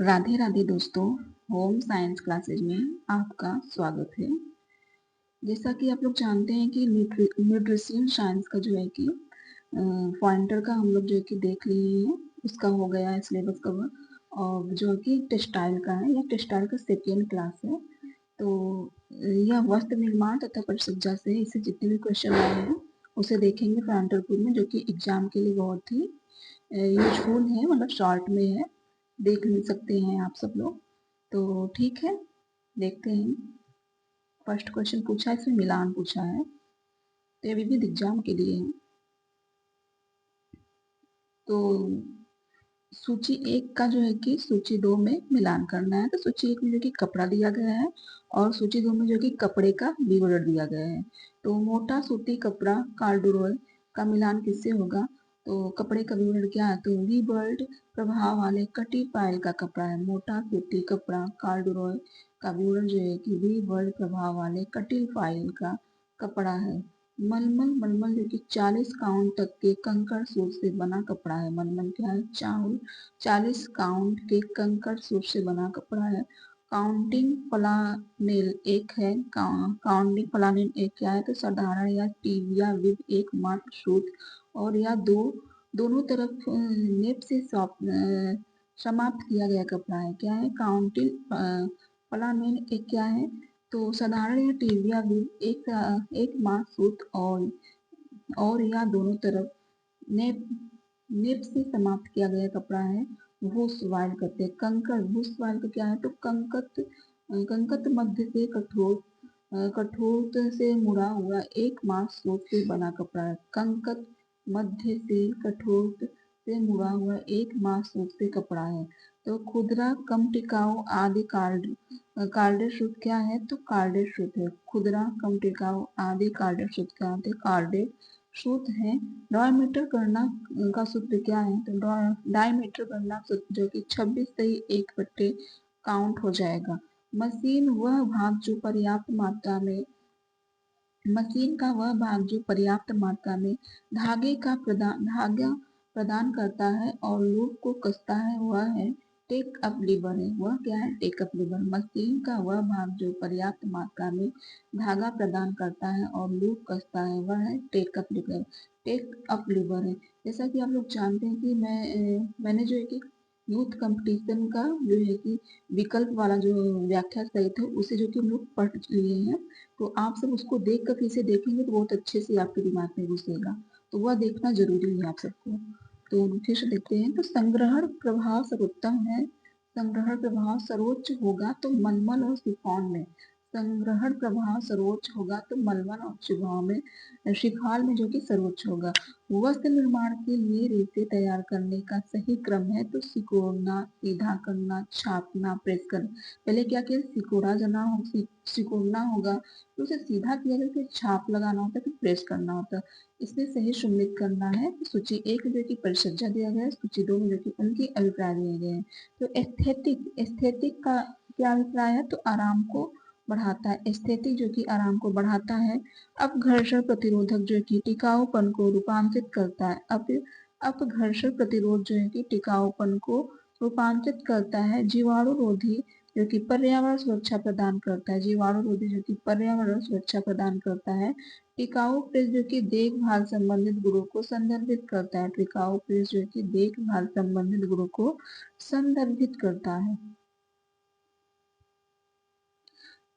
राधे राधे दोस्तों, home science classes में आपका स्वागत है। जैसा कि आप लोग जानते हैं कि न्यूट्रिशन साइंस का जो है कि पॉइंटर का हम लोग जो है कि देख लिए हैं, उसका हो गया है सिलेबस कवर। और जो कि टेक्सटाइल का है, यह टेक्सटाइल का सेकेंड क्लास है। तो यह वस्त्र निर्माण तथा परिसज्जा से इससे जितने भी क्वेश्चन आए हैं उसे देखेंगे पॉइंटर ग्रुप में, जो कि एग्जाम के लिए बहुत ही यूजफुल है, मतलब शॉर्ट में है, देख नहीं सकते हैं आप सब लोग। तो ठीक है, देखते हैं। फर्स्ट क्वेश्चन पूछा है, इसमें मिलान पूछा है, तो ये विविध एग्जाम के लिए है। तो सूची एक का जो है कि सूची दो में मिलान करना है। तो सूची एक में जो कि कपड़ा दिया गया है और सूची दो में जो कि कपड़े का विवरण दिया गया है। तो मोटा सूती कपड़ा कार्डुरोय का मिलान किससे होगा? तो कपड़े का विवरण क्या है? तो वी वर्ल्ड प्रभाव वाले कटी पायल का कपड़ा है। मोटा सूती कपड़ा कार्डुरोय का विवरण जो है कि वी वर्ल्ड प्रभाव वाले कटी पायल का कपड़ा है। मलमल मलमल जो कि 40 काउंट तक के कंकड़ सूत से बना कपड़ा है। मलमल क्या है? 40 काउंट के कंकड़ सूत से बना कपड़ा है। काउंटिंग प्लानेल एक है। काउंटिंग प्लानेल एक क्या है? तो साधारण या टीविया विव एक मात्र सूत और या दोनों तरफ नेप से समाप्त किया गया कपड़ा है। क्या है? काउंटिंग प्लानेल एक क्या है? तो साधारण या टीविया विव एक मास सूत और या दोनों तरफ नेप नेप से समाप्त किया गया कपड़ा है। वुशवाइल कहते हैं। कंकड़ वुशवाइल का क्या है? तो कंकत मध्य से कठोर से मुड़ा हुआ एक मास सूत से बना कपड़ा है। कंकत मध्य से कठोर से मुड़ा हुआ एक मास सूत से कपड़ा है। तो खुदरा कम टिकाऊ आदि कार्डेड सूत क्या है? तो कार्डेड सूत है। खुदरा कम टिकाऊ आदि कार्डेड सूत क्या होते हैं? कार्डेड सूत है। डायमीटर गणना का सूत्र क्या है? तो डायमीटर गणना सूत्र जो कि 26 से ही 1 बट्टे काउंट हो जाएगा। मशीन का वह भाग जो पर्याप्त मात्रा में धागा प्रदान करता है और लूप को कसता है, वह है टेक अप लीवर है। वह क्या है? Take up liver. मशीन का वह भाग जो पर्याप्त मात्रा में धागा प्रदान करता है और लूप कसता है, वह है take up lever. Take up lever है। जैसा कि आप लोग जानते हैं कि मैंने जो है कि यूथ कंपटीशन का जो है कि विकल्प वाला जो व्याख्या सहित है, उसे जो कि हम लोग पढ़ लिए हैं। तो आप सब उसको देख कर फिर से देखेंगे तो बहुत अच्छे से आपके दिमाग में घुसेगा। तो वह देखना जरूरी है आप सबको। तो फिर से देखते हैं। तो संग्रहण प्रभाव सर्वोत्तम है। संग्रहण प्रभाव सर्वोच्च होगा तो मलमल और शिफॉन में। संग्रहण प्रभाव सर्वोच्च होगा तो मलमल और शिफॉन में जो कि सर्वोच्च होगा। वस्त्र निर्माण के लिए रेसे तैयार करने का सही क्रम है तो सिकोड़ना, सीधा करना, छापना, प्रेस करना। पहले क्या किया? सिकोड़ना होगा, तो उसे सीधा किया जाए, फिर छाप लगाना होता है, फिर प्रेस करना होता है। इसमें सही सम्मिलित करना है। तो सूची एक में जो कि परिचर्या दिया गया है, सूची दो में जो कि उनके अभिप्राय दिए गए हैं। तो एस्थेटिक का क्या अभिप्राय है? तो आराम को बढ़ाता है। एस्थेटिक जो कि आराम को बढ़ाता है। अब घर्षण प्रतिरोधक जो कि टिकाऊपन को रूपांतरित करता है। अब घर्षण प्रतिरोध जो है कि टिकाऊपन को रूपांतरित करता है। जीवाणुरोधी जो कि पर्यावरण सुरक्षा प्रदान करता है। जीवाणुरोधी जो कि पर्यावरण सुरक्षा प्रदान करता है। टिकाऊ प्रेस जो कि देखभाल संबंधित गुणों को संदर्भित करता है। टिकाऊ प्रेस जो कि देखभाल संबंधित गुणों को संदर्भित करता है।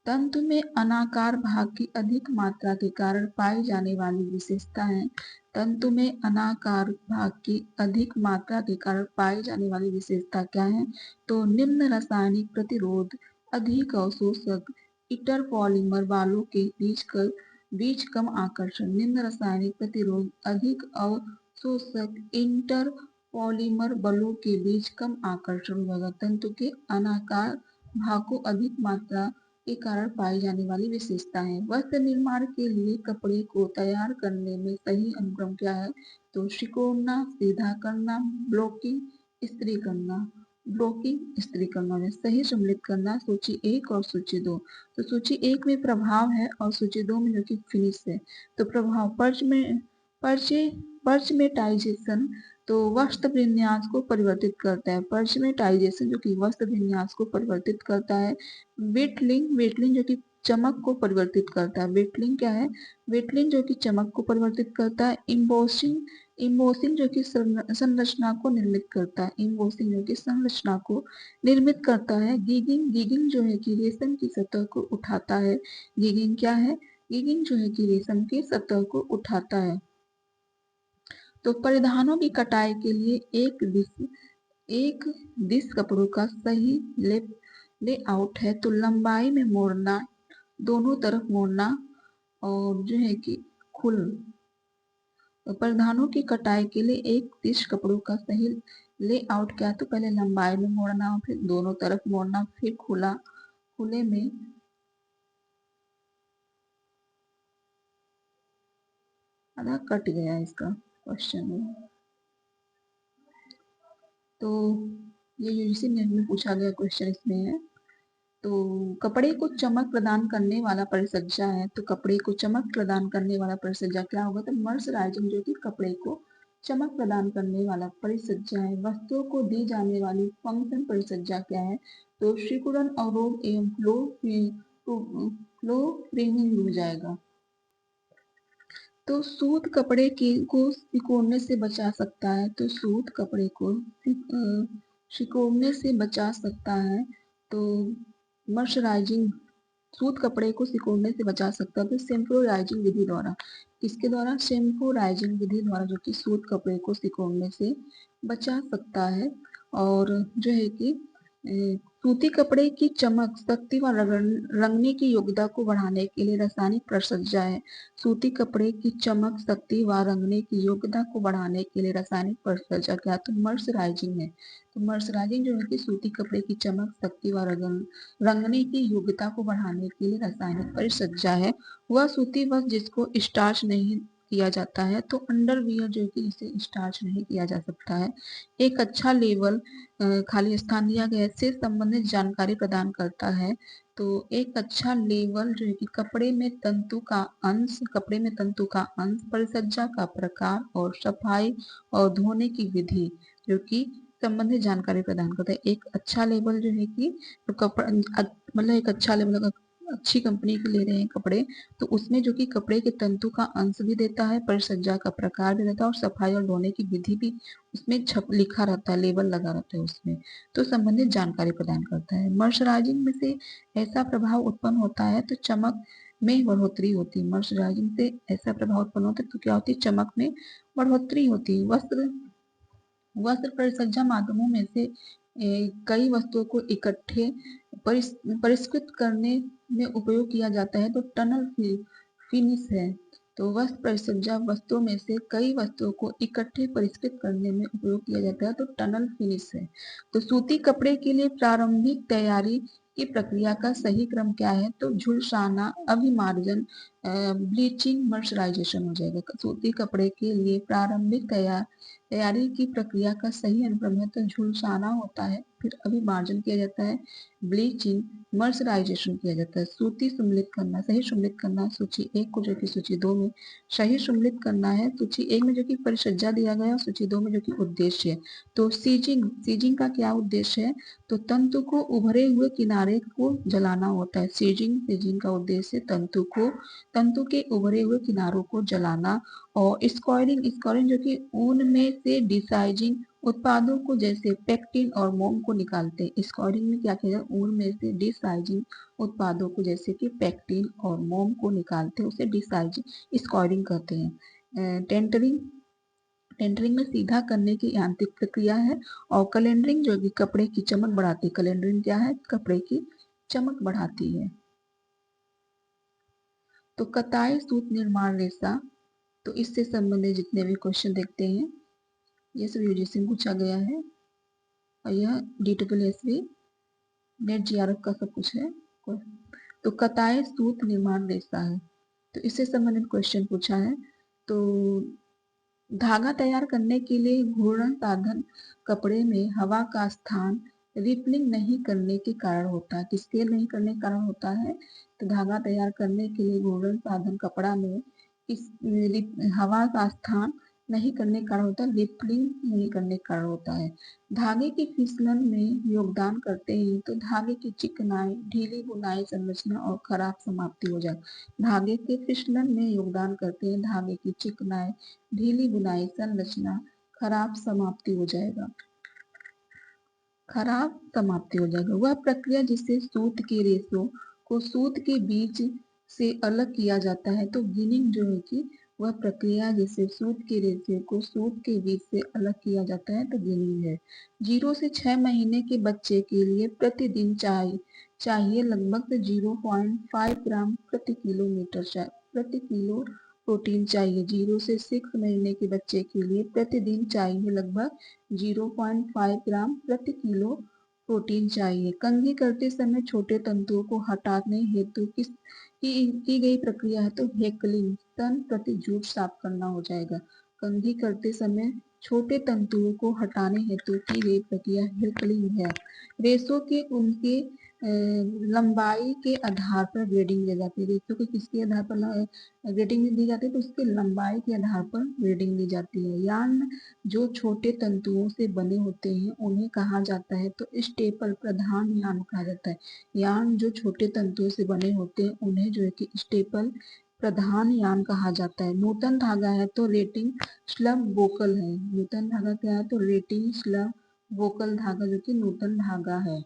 तंतु में अनाकार भाग की अधिक मात्रा के कारण पाई जाने वाली विशेषता है। तंतु में अनाकार भाग की अधिक मात्रा के कारण पाई जाने वाली विशेषता क्या है? तो निम्न रासायनिक प्रतिरोध, अधिक अवशोषक, इंटर पॉलीमर बालों के बीच कम आकर्षण। निम्न रासायनिक प्रतिरोध, अधिक अवशोषक, इंटर पॉलीमर बलों के बीच कम आकर्षण होगा। तंतु के अनाकार भाग को अधिक मात्रा के कारण पाई जाने वाली विशेषता है। वस्त्र निर्माण के लिए कपड़े को तैयार करने में सही अनुक्रम क्या है? तो सिकोड़ना, सीधा करना, ब्लॉकिंग, इस्त्री करना। ब्लॉकिंग, इस्त्री करना में सही सम्मिलित करना सूची एक और सूची दो। तो सूची एक में प्रभाव है और सूची दो में जो कि फिनिश है। तो प्रभाव पर्चमेटाइजेशन तो वस्त्र विन्यास को परिवर्तित करता है। पर्चमेटाइजेशन जो कि वस्त्र विन्यास को परिवर्तित करता है। वेटलिंग, वेटलिंग जो कि चमक को परिवर्तित करता है। वेटलिंग क्या है? वेटलिंग जो कि चमक को परिवर्तित करता है। इम्बोसिंग, इम्बोसिंग जो कि संरचना को निर्मित करता है। इम्बोसिंग जो कि संरचना को निर्मित करता है। गीगिंग, गीगिंग जो है कि रेशम की सतह को उठाता है। गीगिंग क्या है? गीगिंग जो है कि रेशम की सतह को उठाता है। तो परिधानों की कटाई के लिए एक दिश कपड़ों का सही लेआउट है। तो लंबाई में मोड़ना, दोनों तरफ मोड़ना, और जो है कि खुल परिधानों की कटाई के लिए एक दिश कपड़ों का सही लेआउट क्या है? तो पहले लंबाई में मोड़ना, फिर दोनों तरफ मोड़ना, फिर खुले में आधा कट गया इसका क्वेश्चन में। तो ये यूजीसी में पूछा गया क्वेश्चन इसमें है। तो कपड़े को चमक प्रदान करने वाला परिसज्जा है। तो कपड़े को चमक प्रदान करने वाला परिसज्जा क्या होगा? तो मर्सराइजिंग जो कि कपड़े को चमक प्रदान करने वाला परिसज्जा है। वस्तुओं को दी जाने वाली फंक्शन परिसज्जा क्या है? तो सिकुड़न, अवरोध एवं फ्लो फ्रेमिंग हो जाएगा। तो सूत कपड़े को सिकोड़ने से बचा सकता है। तो सूत कपड़े को सिकोड़ने से बचा सकता है। तो मर्सराइजिंग, सूत कपड़े को सिकोड़ने से बचा सकता है। तो सेम्फोराइजिंग विधि द्वारा, किसके द्वारा? सेम्फोराइजिंग विधि द्वारा जो कि सूत कपड़े को सिकोड़ने से बचा सकता है। और जो है कि सूती कपड़े की चमक, शक्ति व रंगने की योग्यता को बढ़ाने के लिए रासायनिक परिचर्या है। सूती कपड़े की चमक, शक्ति व रंगने की योग्यता को बढ़ाने के लिए रासायनिक परिचर्या क्या? तो मर्सराइजिंग है। तो मर्सराइजिंग जो है कि सूती कपड़े की चमक, शक्ति व रंगने की योग्यता को बढ़ाने के लिए रासायनिक परिचर्या है। वह सूती वस्त्र जिसको स्टार्च नहीं किया जाता है। तो अंडरवियर जो कि इसे स्टार्च नहीं किया जा सकता है। एक अच्छा लेबल खाली स्थान दिया गया से संबंधित जानकारी प्रदान करता है। तो एक अच्छा लेबल जो है कि कपड़े में तंतु का अंश, कपड़े में तंतु का अंश, परिसज्जा का प्रकार और सफाई और धोने की विधि जो कि संबंधित जानकारी प्रदान करता है। एक अच्छा लेबल जो है कि तो कपड़ा मतलब एक अच्छा लेबल, अगर अच्छी कंपनी के ले रहे हैं कपड़े, तो उसमें जो कि कपड़े के तंतु का अंश भी देता है, परिसज्जा का प्रकार भी देता है, और सफाई और धोने की विधि भी उसमें छप लिखा रहता है, लेबल लगा रहता है उसमें। तो संबंधित जानकारी प्रदान करता है। मर्सराइजिंग में से ऐसा प्रभाव उत्पन्न होता है तो चमक में बढ़ोतरी होती है। मर्सराइजिंग से ऐसा प्रभाव उत्पन्न होता है तो क्या होती है? चमक में बढ़ोतरी होती है। वस्त्र परिसज्जा माध्यमों में से कई वस्तुओं को इकट्ठे परिष्कृत करने में उपयोग किया जाता है। तो टनल फिनिश है। तो वस्त्र परिसज्जा वस्तुओं में से कई वस्तुओं को इकट्ठे परिष्कृत करने में उपयोग किया जाता है। तो टनल फिनिश है। तो सूती कपड़े के लिए प्रारंभिक तैयारी की प्रक्रिया का सही क्रम क्या है? तो झुलसाना, अभिमार्जन, ब्लीचिंग, मर्सराइजेशन हो जाएगा। सूती कपड़े के लिए प्रारंभिक तैयारी की प्रक्रिया का सही अनुक्रम है। तो झुलसाना होता है, फिर अभिमार्जन किया जाता है, ब्लीचिंग, मर्सराइजेशन किया जाता है। सूती सुम्मिलित करना, सही सुम्मिलित करना, सूची 1 को जो कि सूची 2 में सही सुम्मिलित करना है। सूची 1 में जो कि परिसज्जा दिया गया है, सूची 2 में जो कि उद्देश्य है। तो सीजिंग, सीजिंग का क्या उद्देश्य है? तो तंतु को उभरे हुए किनारे को जलाना होता है। सीजिंग, सीजिंग का उद्देश्य तंतु के उभरे हुए किनारों को जलाना। और स्क्वायरिंग, स्क्वायरिंग जो कि ऊन में से डिसाइजिंग उत्पादों को जैसे पेक्टिन और मोम को निकालते हैं। स्क्वायरिंग में क्या किया जाए? ऊन में से डिसाइजिंग उत्पादों को जैसे कि पेक्टिन और मोम को निकालते हैं, उसे डिसाइजिंग स्क्वायरिंग कहते हैं। टेंटरिंग, टेंटरिंग में सीधा करने की यांत्रिक प्रक्रिया है। और कैलेंडरिंग जो कि कपड़े की चमक बढ़ाती है। कैलेंडरिंग क्या है? कपड़े की चमक बढ़ाती है। तो कताई सूत निर्माण रेशा, तो इससे संबंधित जितने भी क्वेश्चन देखते हैं ये सब यूजीसी में पूछा गया है। और यह DSSB नेट जीआरएफ का सब कुछ है। तो कताई सूत निर्माण रेशा है, तो इससे संबंधित क्वेश्चन पूछा है। तो धागा तैयार करने के लिए घूर्णन साधन कपड़े में हवा का स्थान रिपलिंग नहीं करने के कारण होता है। किसके नहीं करने के कारण होता है? तो धागा तैयार करने के लिए घूर्णन साधन कपड़ा में इस हवा का स्थान नहीं करने के कारण होता है, रिपलिंग नहीं करने के कारण होता है। धागे की फिसलन में योगदान करते हैं तो धागे की चिकनाई, ढीली बुनाई, संरचना और खराब समाप्ति हो जाए। धागे के फिसलन में योगदान करते हैं धागे की चिकनाई, ढीली बुनाई, संरचना, खराब समाप्ति हो जाएगा। खराब समाप्ति हो जाएगा। वह प्रक्रिया जिससे सूत के रेशों को सूत के बीज से अलग किया जाता है, तो गिनिंग जो है कि वह प्रक्रिया जिससे सूत के रेशे को सूत के बीज से अलग किया जाता है तो गिनिंग है। 0 से 6 महीने के बच्चे के लिए प्रतिदिन चाहिए लगभग 0.5 ग्राम प्रति किलोमीटर प्रति किलो प्रोटीन चाहिए। 0 से 6 महीने के बच्चे के लिए प्रतिदिन चाहिए लगभग 0.5 ग्राम प्रति किलो प्रोटीन चाहिए। कंघी करते समय छोटे तंतुओं को हटाने हेतु की गई प्रक्रिया है तो हेकलिंग, स्तन प्रति जूट साफ करना हो जाएगा। कंघी करते समय छोटे तंतुओं को हटाने हेतु की गई प्रक्रिया हेकलिंग है। रेशों के उनके लंबाई के आधार पर ग्रेडिंग दी जाती है। रेशों के किसके आधार पर ग्रेडिंग दी जाती है तो उसके लंबाई के आधार पर ग्रेडिंग दी जाती है। यार्न जो छोटे तंतुओं से बने होते हैं उन्हें कहा जाता है तो स्टेपल, प्रधान यार्न कहा जाता है। यार्न जो छोटे तंतुओं से बने होते हैं उन्हें जो है कि स्टेपल, प्रधान यार्न कहा जाता है। नूतन धागा है तो रेटिंग स्लव वोकल है। नूतन धागा क्या है तो रेटिंग स्लव वोकल धागा जो कि नूतन धागा है।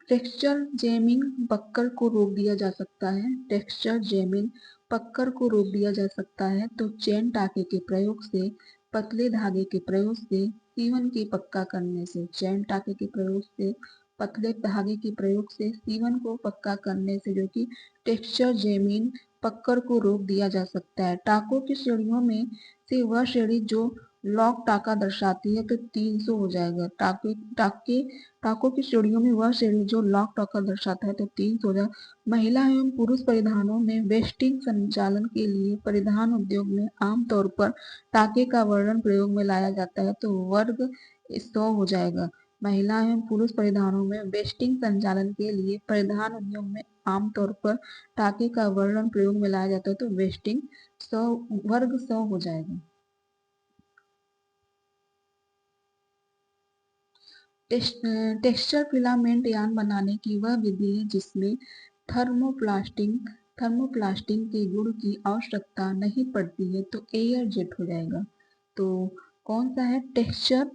टेक्सचर जैमिंग पक्कर को रोक दिया जा सकता है। टेक्सचर जैमिंग पक्कर को रोक दिया जा सकता है तो चेन टाके के प्रयोग से, पतले धागे के प्रयोग से, सीवन की पक्का करने से। चेन टाके के प्रयोग से, पतले धागे के प्रयोग से, सीवन को पक्का करने से जो कि टेक्सचर जैमिंग पक्कर को रोक दिया जा सकता है। टाकों की श्रेणियों में से वह श्रेणी जो लॉक टाका दर्शाती है तो 300 हो जाएगा। टाकों की श्रेणियों में वह श्रेणी जो लॉक टाका दर्शाता है तो 300 हो जाएगा। महिला एवं पुरुष परिधानों में वेस्टिंग संचालन के लिए परिधान उद्योग में आमतौर पर टाके का वर्णन प्रयोग में लाया जाता है तो वर्ग 100 हो जाएगा। महिला एवं पुरुष परिधानों में वेस्टिंग संचालन के लिए परिधान उद्योग में आमतौर पर टाके का वर्णन प्रयोग में लाया जाता है तो वेस्टिंग 100 वर्ग 100 हो जाएगा। टेक्सचर फिलामेंट यार्न बनाने की वह विधि है जिसमें थर्मोप्लास्टिंग के गुण की आवश्यकता नहीं पड़ती है तो एयर जेट हो जाएगा। तो कौन सा है texture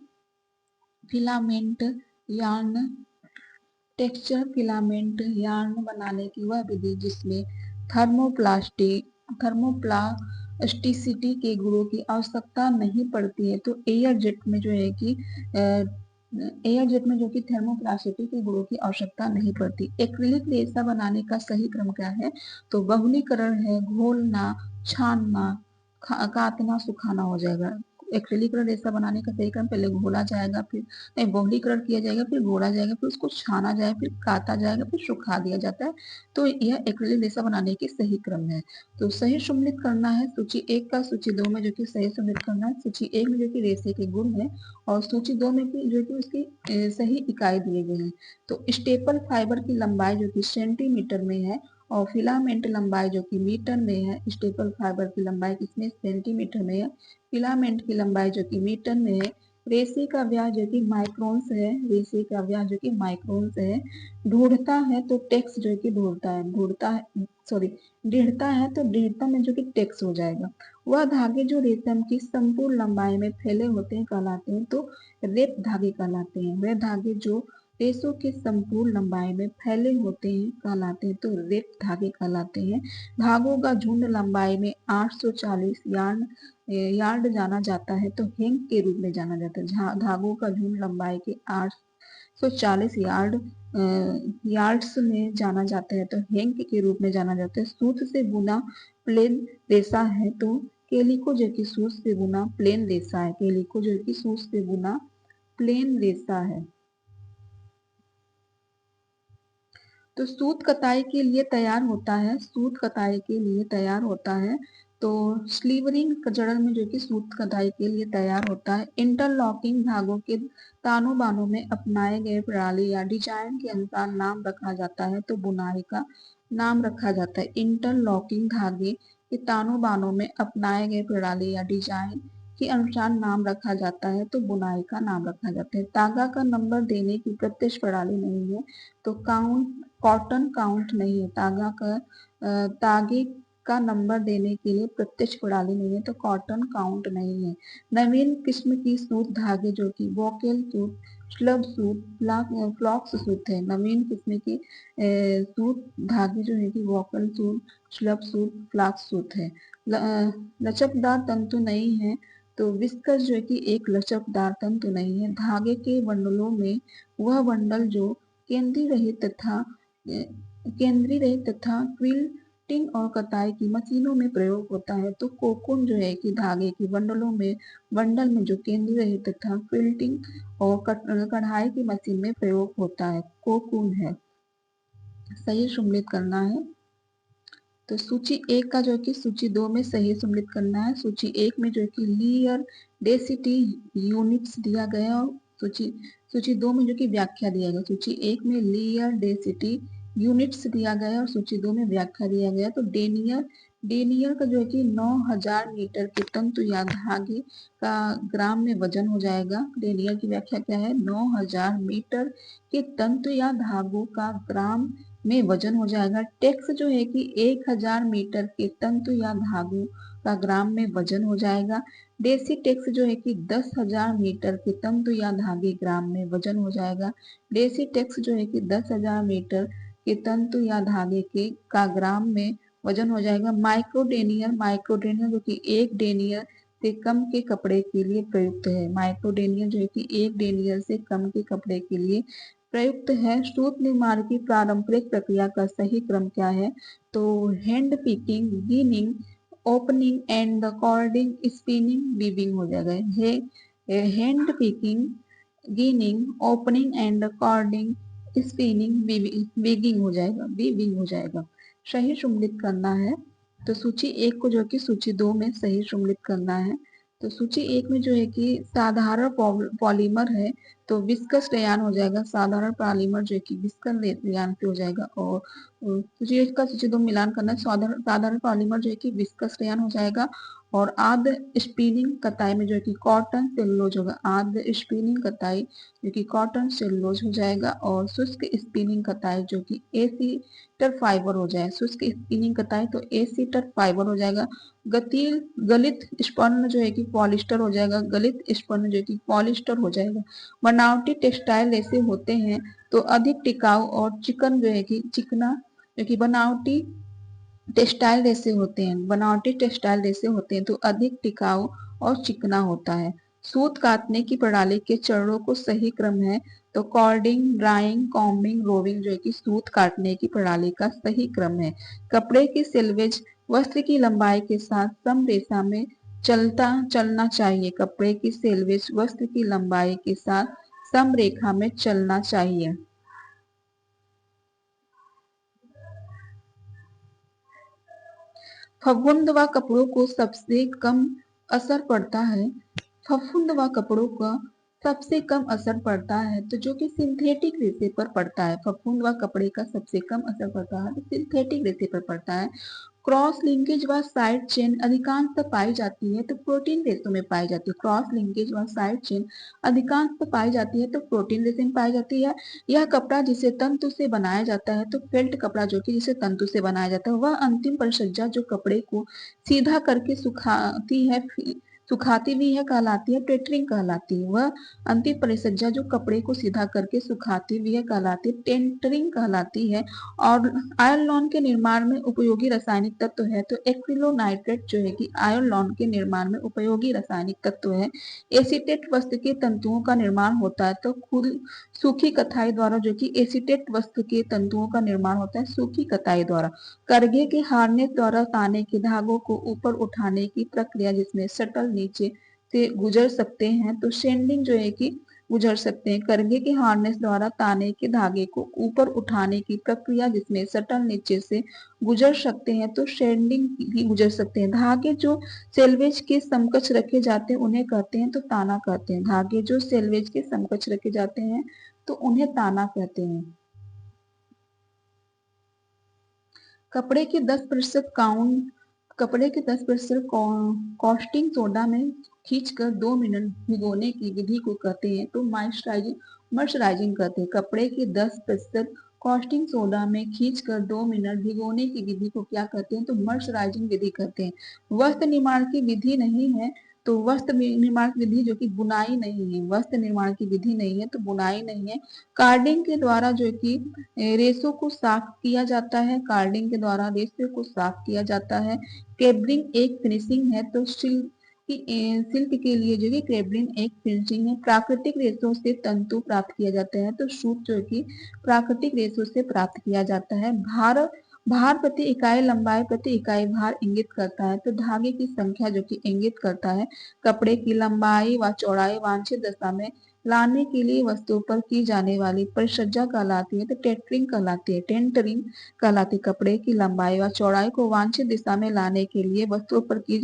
filament yarn? Texture filament yarn बनाने की वह विधि जिसमें थर्मोप्लास्टिसिटी के गुणों की आवश्यकता नहीं पड़ती है तो एयर जेट में जो है कि एयर जेट में जो कि थर्मोप्लास्टिसिटी के गुणों की आवश्यकता नहीं पड़ती। एक्रिलिक रेशा बनाने का सही क्रम क्या है तो बहुलीकरण है, घोलना, छानना, काटना, सुखाना हो जाएगा। एक्रिलिक रेशा बनाने का सही क्रम पहले घोला जाएगा, फिर नहीं बहुलीकरण किया जाएगा, फिर घोला जाएगा, फिर उसको छाना जाएगा, फिर काटा जाएगा, फिर सुखा दिया जाता है। तो यह एक्रिलिक रेशा बनाने की सही क्रम है। तो सही सम्मिलित करना है सूची 1 का सूची 2 में जो कि सही सम्मिलित करना है। सूची 1 में जो कि रेशे के गुण है और सूची 2 में जो कि उसकी सही इकाई दिए गए हैं। तो स्टेपल फाइबर की लंबाई जो कि सेंटीमीटर में है और फिलामेंट लंबाई जो कि मीटर में है। स्टेपल फाइबर की लंबाई किसमें सेंटीमीटर में है, फिलामेंट की लंबाई जो कि मीटर में है। रेशे का व्यास जो कि माइक्रोन्स है, रेशे का व्यास जो कि माइक्रोन्स है। ढूंढता है तो टेक्स जो कि ढूंढता है, ढूंढता है सॉरी दृढ़ता है तो दृढ़ता में जो कि टेक्स हो जाएगा। वह धागे जो रेशम की संपूर्ण लंबाई में फैले होते हैं कहलाते हैं तो रेप धागे कहलाते हैं। वह धागे जो रेशों के संपूर्ण लंबाई में फैले होते हैं कहलाते हैं तो रेप धागे कहलाते हैं। धागों का झुंड लंबाई में 840 यार्ड जाना जाता है तो हेंग के रूप में जाना जाता है। धागों का झुंड लंबाई के 840 यार्ड्स में जाना जाता है तो हेंग के रूप में जाना जाता है। सूत से बुना प्लेन रेशा है तो केलिको जो कि सूत से बुना प्लेन रेशा है। केलिको जो कि सूत से बुना प्लेन रेशा है। तो सूत कताई के लिए तैयार होता है, सूत कताई के लिए तैयार होता है तो स्लीवरिंग जड़न में जो कि सूत कताई के लिए तैयार होता है। इंटरलॉकिंग धागों के तानों बानों में अपनाए गए प्रणाली या डिजाइन के अनुसार नाम रखा जाता है तो बुनाई का नाम रखा जाता है। इंटरलॉकिंग धागे कि तानों बानों में अपनाए गए प्रणाली या डिजाइन के अनुसार नाम रखा जाता है तो बुनाई का नाम रखा जाता है। तागा का नंबर देने की प्रत्यक्ष प्रणाली नहीं है तो कॉटन काउंट नहीं है। तागे का नंबर देने के लिए प्रत्यक्ष प्रणाली नहीं है तो कॉटन काउंट नहीं है। नवीन किस्म की सूत धागे जो कि वोकेल सूत, स्लब सूत, फ्लॉक्स सूत है। नवीन किस्म की सूत धागे जो है कि वोकल सूत, स्लब सूत, फ्लॉक्स सूत है। लचकदार तंतु नहीं है तो विस्कस जो है कि एक लचकदार तंतु नहीं है। धागे के बंडलों में वह बंडल जो केंद्रीय रहित तथा क्विल्टिंग और कताई की मशीनों में प्रयोग होता है तो कोकून जो है कि धागे के बंडल में जो केंद्रीय रहित तथा क्विल्टिंग और कढ़ाई की मशीन में प्रयोग होता है कोकून है। सही सम्मिलित करना है तो सूची 1 का जो है कि सूची 2 में सही सम्मिलित करना है। सूची 1 में जो है कि लीयर डेंसिटी यूनिट्स दिया गया और सूची 2 में जो कि व्याख्या दिया गया। सूची 1 में लीयर डेंसिटी यूनिट्स दिया गया और सूची 2 में व्याख्या दिया गया। तो डेनियर का जो है कि 9000 मीटर के तंतु या धागे का ग्राम में वजन हो जाएगा। डेनियर की व्याख्या क्या है? 9000 मीटर के तंतु या धागों का ग्राम में वजन हो जाएगा। टेक्स जो है कि 1000 मीटर के तंतु या धागों का ग्राम में वजन हो जाएगा। डेसी टेक्स जो है कि 10,000 मीटर के तंतु या धागे ग्राम में वजन हो जाएगा। डेसी टेक्स जो है कि 10,000 मीटर के तंतु या धागे के का ग्राम में वजन हो जाएगा। माइक्रोडेनियर जो कि एक डेनियर से कम के कपड़े के लिए प्रयुक्त है। माइक्रोडेनियर जो है कि एक डेनियर से कम के कपड़े के लिए प्रयुक्त है। सूत निर्माण की पारंपरिक प्रक्रिया का सही क्रम क्या है? तो hand picking, ginning, opening and cording, spinning, weaving हो जाएगा। Hand picking, ginning, opening and cording, spinning, weaving हो जाएगा। वीविंग हो जाएगा। सही सम्मिलित करना है तो सूची 1 को जो कि सूची 2 में सही सम्मिलित करना है। तो सूची 1 में जो है कि साधारण पॉलीमर है तो विस्कस रेयान हो जाएगा। साधारण पॉलीमर जो है कि विस्कस रेयान पे हो जाएगा। और सूची 1 का सूची 2 मिलान करना है। साधारण पॉलीमर जो है कि विस्कस रेयान हो जाएगा। और आद्र स्पिनिंग कताई में जो है कि कॉटन सेलुलोज होगा। आद्र स्पिनिंग कताई जो कि कॉटन सेलुलोज हो जाएगा। और शुष्क स्पिनिंग कताई जो कि एसीटर फाइबर हो जाएगा। शुष्क स्पिनिंग कताई तो एसीटर फाइबर हो जाएगा। गलित स्पन्न जो है कि पॉलिस्टर हो जाएगा। गलित स्पन्न जो है कि पॉलिस्टर हो जाएगा। बनावटी टेक्सटाइल ऐसे होते हैं तो अधिक टिकाऊ और चिकन जो है कि चिकना जो कि बनावटी टेक्सटाइल जैसे होते हैं। बनावटी टेक्सटाइल जैसे होते हैं तो अधिक टिकाऊ और चिकना होता है। सूत काटने की प्रणाली के चरणों को सही क्रम है तो कॉर्डिंग, ड्राइंग, कॉम्बिंग, रोविंग जो है कि सूत काटने की प्रणाली का सही क्रम है। कपड़े की सिलवेज वस्त्र की लंबाई के साथ समरेखा में चलना चाहिए। कपड़े की सिलवेज वस्त्र की लंबाई के साथ समरेखा में चलना चाहिए। फफूंद व कपड़ों को सबसे कम असर पड़ता है। फफूंद व कपड़ों का सबसे कम असर पड़ता है तो जो कि सिंथेटिक रेशे पर पड़ता है। फफूंद व कपड़े का सबसे कम असर पड़ता है तो सिंथेटिक रेशे पर पड़ता है। क्रॉस लिंकेज व साइड चेन अधिकांशतः पाई जाती है तो प्रोटीन रेशों में पाई जाती है। क्रॉस लिंकेज व साइड चेन अधिकांशतः पाई जाती है तो प्रोटीन रेशे में पाई जाती है। यह कपड़ा जिसे तंतु से बनाया जाता है तो फेल्ट कपड़ा जो कि जिसे तंतु से बनाया जाता है वह अंतिम परिसज्जा जो कपड़े को सीधा करके सुखाती भी है कहलाती है टेटरिंग कहलाती है। वह अंतिम परिसज्जा जो कपड़े को सीधा करके सुखाती भी है कहलाती है टेंटरिंग कहलाती है। और आयरन के निर्माण में उपयोगी रासायनिक तत्व है तो एक्रिलोनाइट्रेट जो है कि आयरन के निर्माण में उपयोगी रासायनिक तत्व है। एसीटेट वस्त्र के तंतुओं का निर्माण होता है तो खुद सूखी कताई द्वारा जो कि एसीटेट वस्त्र के तंतुओं का निर्माण होता है सूखी कताई द्वारा। करघे के हार्नेस द्वारा ताने के धागों को ऊपर उठाने की प्रक्रिया जिसमें शटल नीचे से गुजर सकते हैं तो शेंडिंग जो है कि गुजर सकते हैं। करघे के हार्नेस द्वारा ताने के धागे को ऊपर उठाने की प्रक्रिया जिसमें शटल नीचे से गुजर सकते हैं तो शेंडिंग भी गुजर सकते हैं। धागे जो सेल्वेज के समकक्ष रखे जाते हैं उन्हें कहते हैं तो ताना कहते हैं। धागे जो सेल्वेज के समकक्ष रखे जाते हैं तो उन्हें ताना कहते हैं। कपड़े के 10% कपड़े के 10% कॉस्टिंग सोडा में खींचकर 2 मिनट भिगोने की विधि को कहते हैं तो मर्सराइजिंग कहते हैं। कपड़े के 10% कॉस्टिंग सोडा में खींचकर 2 मिनट भिगोने की विधि को क्या कहते हैं तो मर्सराइजिंग विधि कहते हैं। वस्त्र निर्माण की विधि नहीं है तो वस्त्र निर्माण की विधि जो कि बुनाई नहीं है, वस्त्र निर्माण की विधि नहीं है तो बुनाई नहीं है। कार्डिंग के द्वारा जो कि रेशों को साफ किया जाता है, कार्डिंग के द्वारा रेशों को साफ किया जाता है। केबरिंग एक फिनिशिंग है तो सिल्क के लिए जो कि केबरिंग एक फिनिशिंग है। प्राकृतिक रेशों से तंतु प्राप्त किया जाता है तो सूत जो कि प्राकृतिक रेशों से प्राप्त किया जाता है। भार प्रति इकाई लंबाई प्रति इकाई भार इंगित करता है तो धागे की संख्या जो कि इंगित करता है कपड़े की लंबाई व चौड़ाई वांछित दशा में लाने के लिए वस्तुओं पर की जाने वाली परिसज्जा कहलाती है तो टेटरिंग कहलाती है। टेंटरिंग कहलाती है। कपड़े की लंबाई व चौड़ाई को वांछित दिशा में लाने के लिए वस्तुओं पर की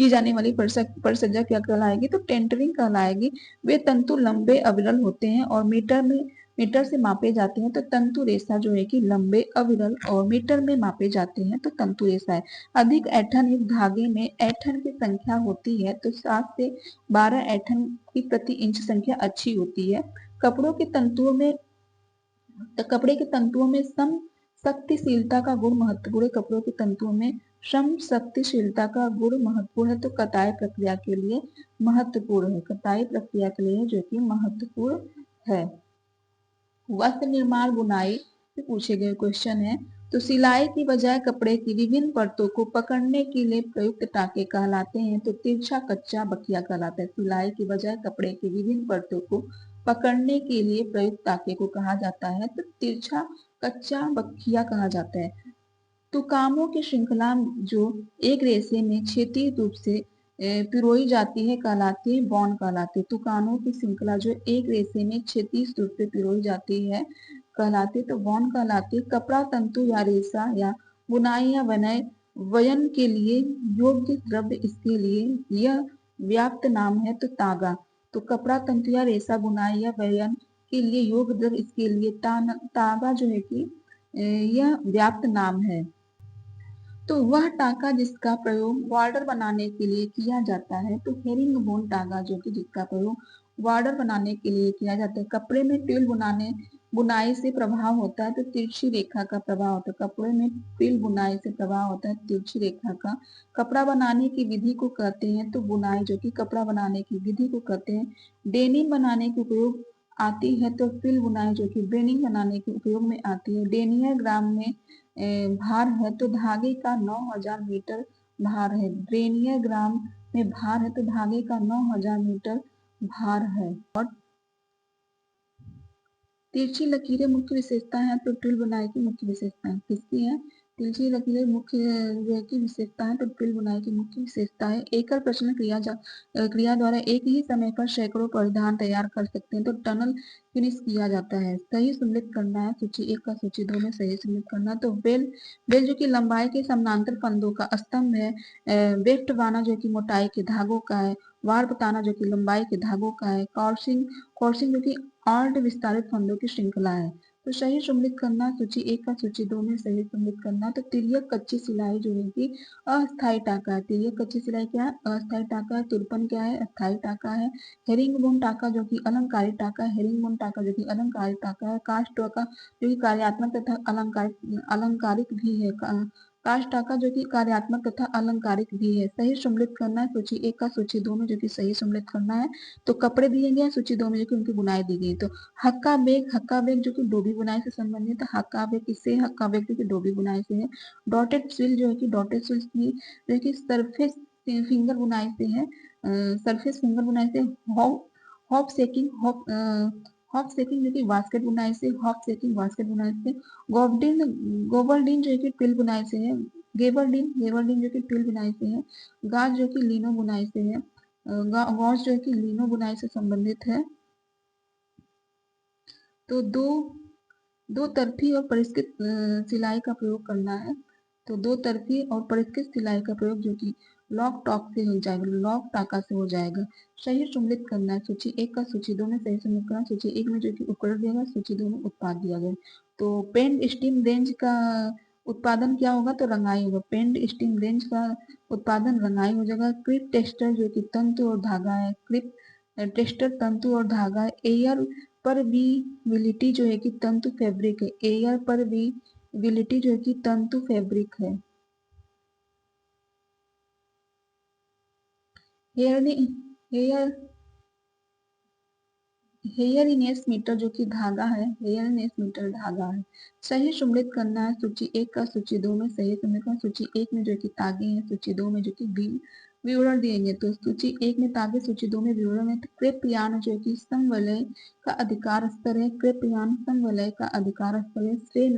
जाने वाली परिसज्जा क्या कहलाएगी तो टेंटरिंग कहलाएगी। वे तंतु लंबे अविरल होते हैं और मीटर से मापे जाते हैं तो तंतु रेशा जो है कि लंबे अविरल और मीटर में मापे जाते हैं तो तंतु रेशा है। अधिक ऐंठन युक्त धागे में ऐंठन की संख्या होती है तो 7 से 12 ऐंठन की प्रति इंच संख्या अच्छी होती है। कपड़े के तंतुओं में सम शक्तिशीलता का गुण महत्वपूर्ण है। कपड़ों के तंतुओं में सम शक्तिशीलता का गुण महत्वपूर्ण है तो कताई प्रक्रिया के लिए महत्वपूर्ण है। कताई प्रक्रिया के लिए जो कि महत्वपूर्ण है। वस्त्र निर्माण बुनाई से पूछे गए क्वेश्चन है तो सिलाई की बजाय कपड़े की विभिन्न परतों को पकड़ने के लिए प्रयुक्त टाके कहलाते हैं तो तिरछा कच्चा बखिया कहलाता है। सिलाई की बजाय कपड़े की विभिन्न परतों को पकड़ने के लिए प्रयुक्त टाके को कहा जाता है तो तिरछा कच्चा बखिया कहा जाता है। तुकामों की श्रृंखला जो एक रेशे में क्षैतिज रूप से पिरोई जाती है कहलाती है बॉन कहलाती है। तुकानों की श्रृंखला जो एक रेशे में क्षैतिज रूप से पिरोई जाती है कहलाती है तो बॉन कहलाती है। कपड़ा तंतु या रेशा या बुनाई या वयन के लिए योग्य द्रव्य इसके लिए यह व्याप्त नाम है तो तागा। तो कपड़ा तंतु या रेशा बुनाई या वयन के लिए योग्य द्रव्य इसके लिए तागा जो है कि यह व्याप्त नाम है। तो वह टाका जिसका प्रयोग बॉर्डर बनाने के लिए किया जाता है तो हेरिंग बोन टाका जो कि जिसका प्रयोग बॉर्डर बनाने के लिए किया जाता है। कपड़े में ट्विल बुनाई से प्रभाव होता है तो तिरछी रेखा का प्रभाव होता है। कपड़े में ट्विल बुनाई से प्रभाव होता है तिरछी रेखा का। कपड़ा बनाने की विधि को कहते हैं तो बुनाई जो कि कपड़ा बनाने की विधि को कहते हैं। डेनिम बनाने के उपयोग आती है तो ट्विल बुनाई जो कि डेनिम बनाने के उपयोग में आती है। डेनियर ग्राम में भार है तो धागे का 9000 मीटर भार है। ड्रेनियर ग्राम में भार है तो धागे का 9000 मीटर भार है। और तिरछी लकीरें मुख्य विशेषता है तो ट्विल बुनाई की मुख्य विशेषताएं किसकी है? तिरछी लकीरें मुख्य की विशेषता है तो ट्विल बुनाई की मुख्य विशेषता है। एकल प्रश्न क्रिया द्वारा एक ही समय पर सैकड़ों परिधान तैयार कर सकते हैं तो टनल फिनिश किया जाता है। सही सम्मिलित करना है सूची 1 का सूची 2 में सही सम्मिलित करना। तो बेल जो कि लंबाई के समानांतर फंदों का स्तंभ है। वेफ्ट बाना जो कि मोटाई के धागों का है। वार बताना जो कि लंबाई के धागों का है। कॉर्सिंग जो कि अर्ध विस्तारित फंदों की श्रृंखला है। तो सही सम्मिलित करना सूची 1 का सूची 2 में सही सम्मिलित करना। तो तिर्यक कच्ची सिलाई जो है कि अस्थायी टाका है। तिर्यक कच्ची सिलाई क्या है? अस्थायी टाका है। तुरपन क्या है? अस्थायी टाका है। हेरिंगबोन टाका जो कि अलंकारिक टाका है। हेरिंगबोन टाका जो कि अलंकारिक टाका है। कास्ट टाका जो कि कार्यात्मक तथा अलंकारिक भी है। कास्ट टाका जो कि कार्यात्मक तथा अलंकारिक भी है। सही सम्मिलित करना है सूची 1 का सूची 2 में जो कि सही सम्मिलित करना है। तो कपड़े दिए गए सूची 2 में जो कि उनकी बुनाई दी गई। तो हक्का बेग जो कि डोबी बुनाई से संबंधित है। हक्का बेग किससे? हक्का बेग जो कि डोबी बुनाई से है। डॉटेड स्विल जो है कि डॉटेड स्विल की जो कि सरफेस फिंगर बुनाई से है। सरफेस फिंगर बुनाई से। हॉप सेकिंग जो कि बास्केट बुनाई से। हॉप सेकिंग बास्केट बुनाई से। गोबरडीन जो है कि ट्विल बुनाई से है। गेबरडीन जो कि ट्विल बुनाई से है। गाज जो कि लीनो बुनाई से है। गॉज जो है कि लीनो बुनाई से संबंधित है। तो दो तरफी और परिष्कृत सिलाई का प्रयोग करना है। तो दो तरफी और परिष्कृत सिलाई का प्रयोग जो कि लॉक टॉक से हो जाएगा, लॉक टाका से हो जाएगा। सही सम्मिलित करना है सूची 1 का सूची 2 में सही सम्मिलित करना। सूची 1 में जो कि उपकरण दिया गया, सूची 2 में उत्पाद दिया गया। तो पेंट स्टीम रेंज का उत्पादन क्या होगा, तो रंगाई होगा। पेंट स्टीम रेंज का उत्पादन रंगाई हो जाएगा। क्रिप टेक्सचर जो कि तंतु और धागा है, क्रिप टेक्सचर तंतु और धागा है। एयर परविलिटी जो है कि तंतु फैब्रिक है। एयर परविलिटी जो है कि तंतु फैब्रिक है। हेयर हेयर हेयरनेस मीटर जो कि धागा है, हेयरनेस मीटर धागा है। सही सम्मिलित करना है सूची 1 का सूची 2 में सही सम्मिलित करना। सूची 1 में जो कि तागे हैं, सूची 2 में जो कि विवरण दिएंगे। तो सूची 1 में तागे, सूची 2 में विवरण है। तो क्रेप यार्न जो कि समवलय का अधिकार स्तर है। क्रेप यार्न समवलय का अधिकार स्तर है।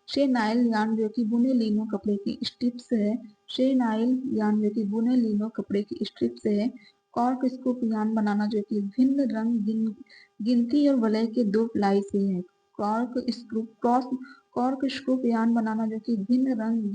शेनाइल यार्न जो कि बुने लिनो कपड़े की स्ट्रिप्स है। शेनाइल यार्न जो कि बुने लिनो कपड़े की स्ट्रिप्स है। कॉर्क स्कूप यार्न बनाना जो कि भिन्न रंग गिनती और वलय के दो प्लाई से है। कॉर्क स्क्रू यार्न बनाना जो कि भिन्न रंग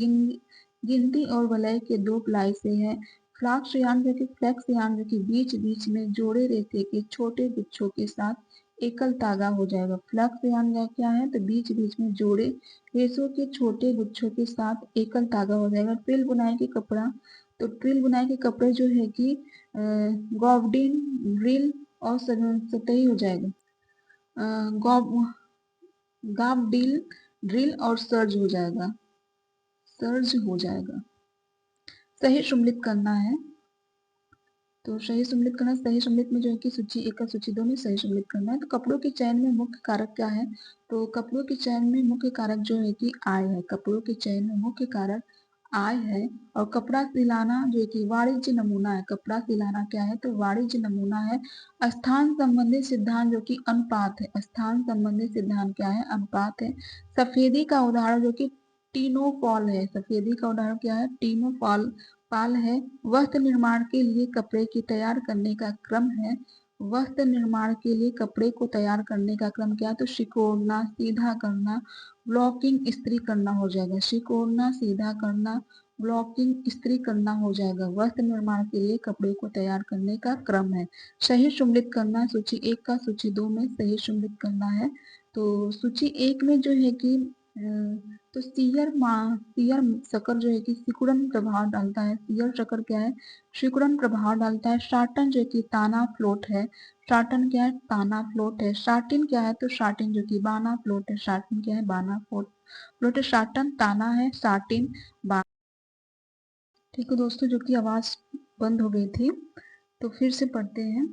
गिनती और वलय के दो प्लाई से है। फ्लैक्स यार्न जो कि बीच बीच में जोड़े रेशे के छोटे गुच्छों के साथ एकल तागा हो जाएगा। फ्लक्स यार्न क्या है, तो बीच बीच में जोड़े रेशों के छोटे गुच्छों के साथ एकल तागा हो जाएगा। ट्रिल बुनाई के कपड़ा, तो ट्रिल बुनाई के कपड़े जो है कि गॉवडिन, ड्रिल और सतही हो जाएगा। गावडिल, ड्रिल और सर्ज हो जाएगा। सर्ज हो जाएगा। सही सम्मिलित करना है, तो सही सम्मिलित करना। सही सम्मिलित में जो है कि सूची 1 का सूची 2 में सही सम्मिलित करना है। तो कपड़ों के चयन में मुख्य कारक क्या है, तो कपड़ों के चयन में मुख्य कारक जो है कि आय है। कपड़ों के चयन में मुख्य कारक आय है। और कपड़ा सिलाना जो है कि वाणिज्य नमूना है। कपड़ा सिलाना क्या है, तो वाणिज्य नमूना है। स्थान संबंधी सिद्धांत जो कि अनुपात है। स्थान संबंधी सिद्धांत क्या है, अनुपात है। सफेदी का उदाहरण जो कि टीनोफॉल है। सफेदी का उदाहरण क्या है, टीनोफॉल पाल है। वस्त्र निर्माण के लिए कपड़े की तैयार करने का क्रम है। वस्त्र निर्माण के लिए कपड़े को तैयार करने का क्रम क्या है, तो सिकोड़ना, सीधा करना, ब्लॉकिंग, इस्त्री करना हो जाएगा। सिकोड़ना, सीधा करना, ब्लॉकिंग, इस्त्री करना हो जाएगा। वस्त्र निर्माण के लिए कपड़े को तैयार करने का क्रम है। सही सम्मिलित करना, सूची 1 का सूची 2 में सही सम्मिलित करना है। तो सूची 1 में जो है कि तो सीयर शकर जो है कि सिकुड़न प्रभाव डालता है। सीयर शकर क्या है, सिकुड़न प्रभाव डालता है। शाटन जो कि ताना फ्लोट है। शाटन क्या है, ताना फ्लोट है। शाटिन क्या है, तो शाटिन जो कि बाना फ्लोट है। शाटिन क्या है, बाना फ्लोट है। शाटन ताना है, शाटिन बाना। ठीक है दोस्तों, जो कि आवाज बंद हो गई थी, तो फिर से पढ़ते हैं।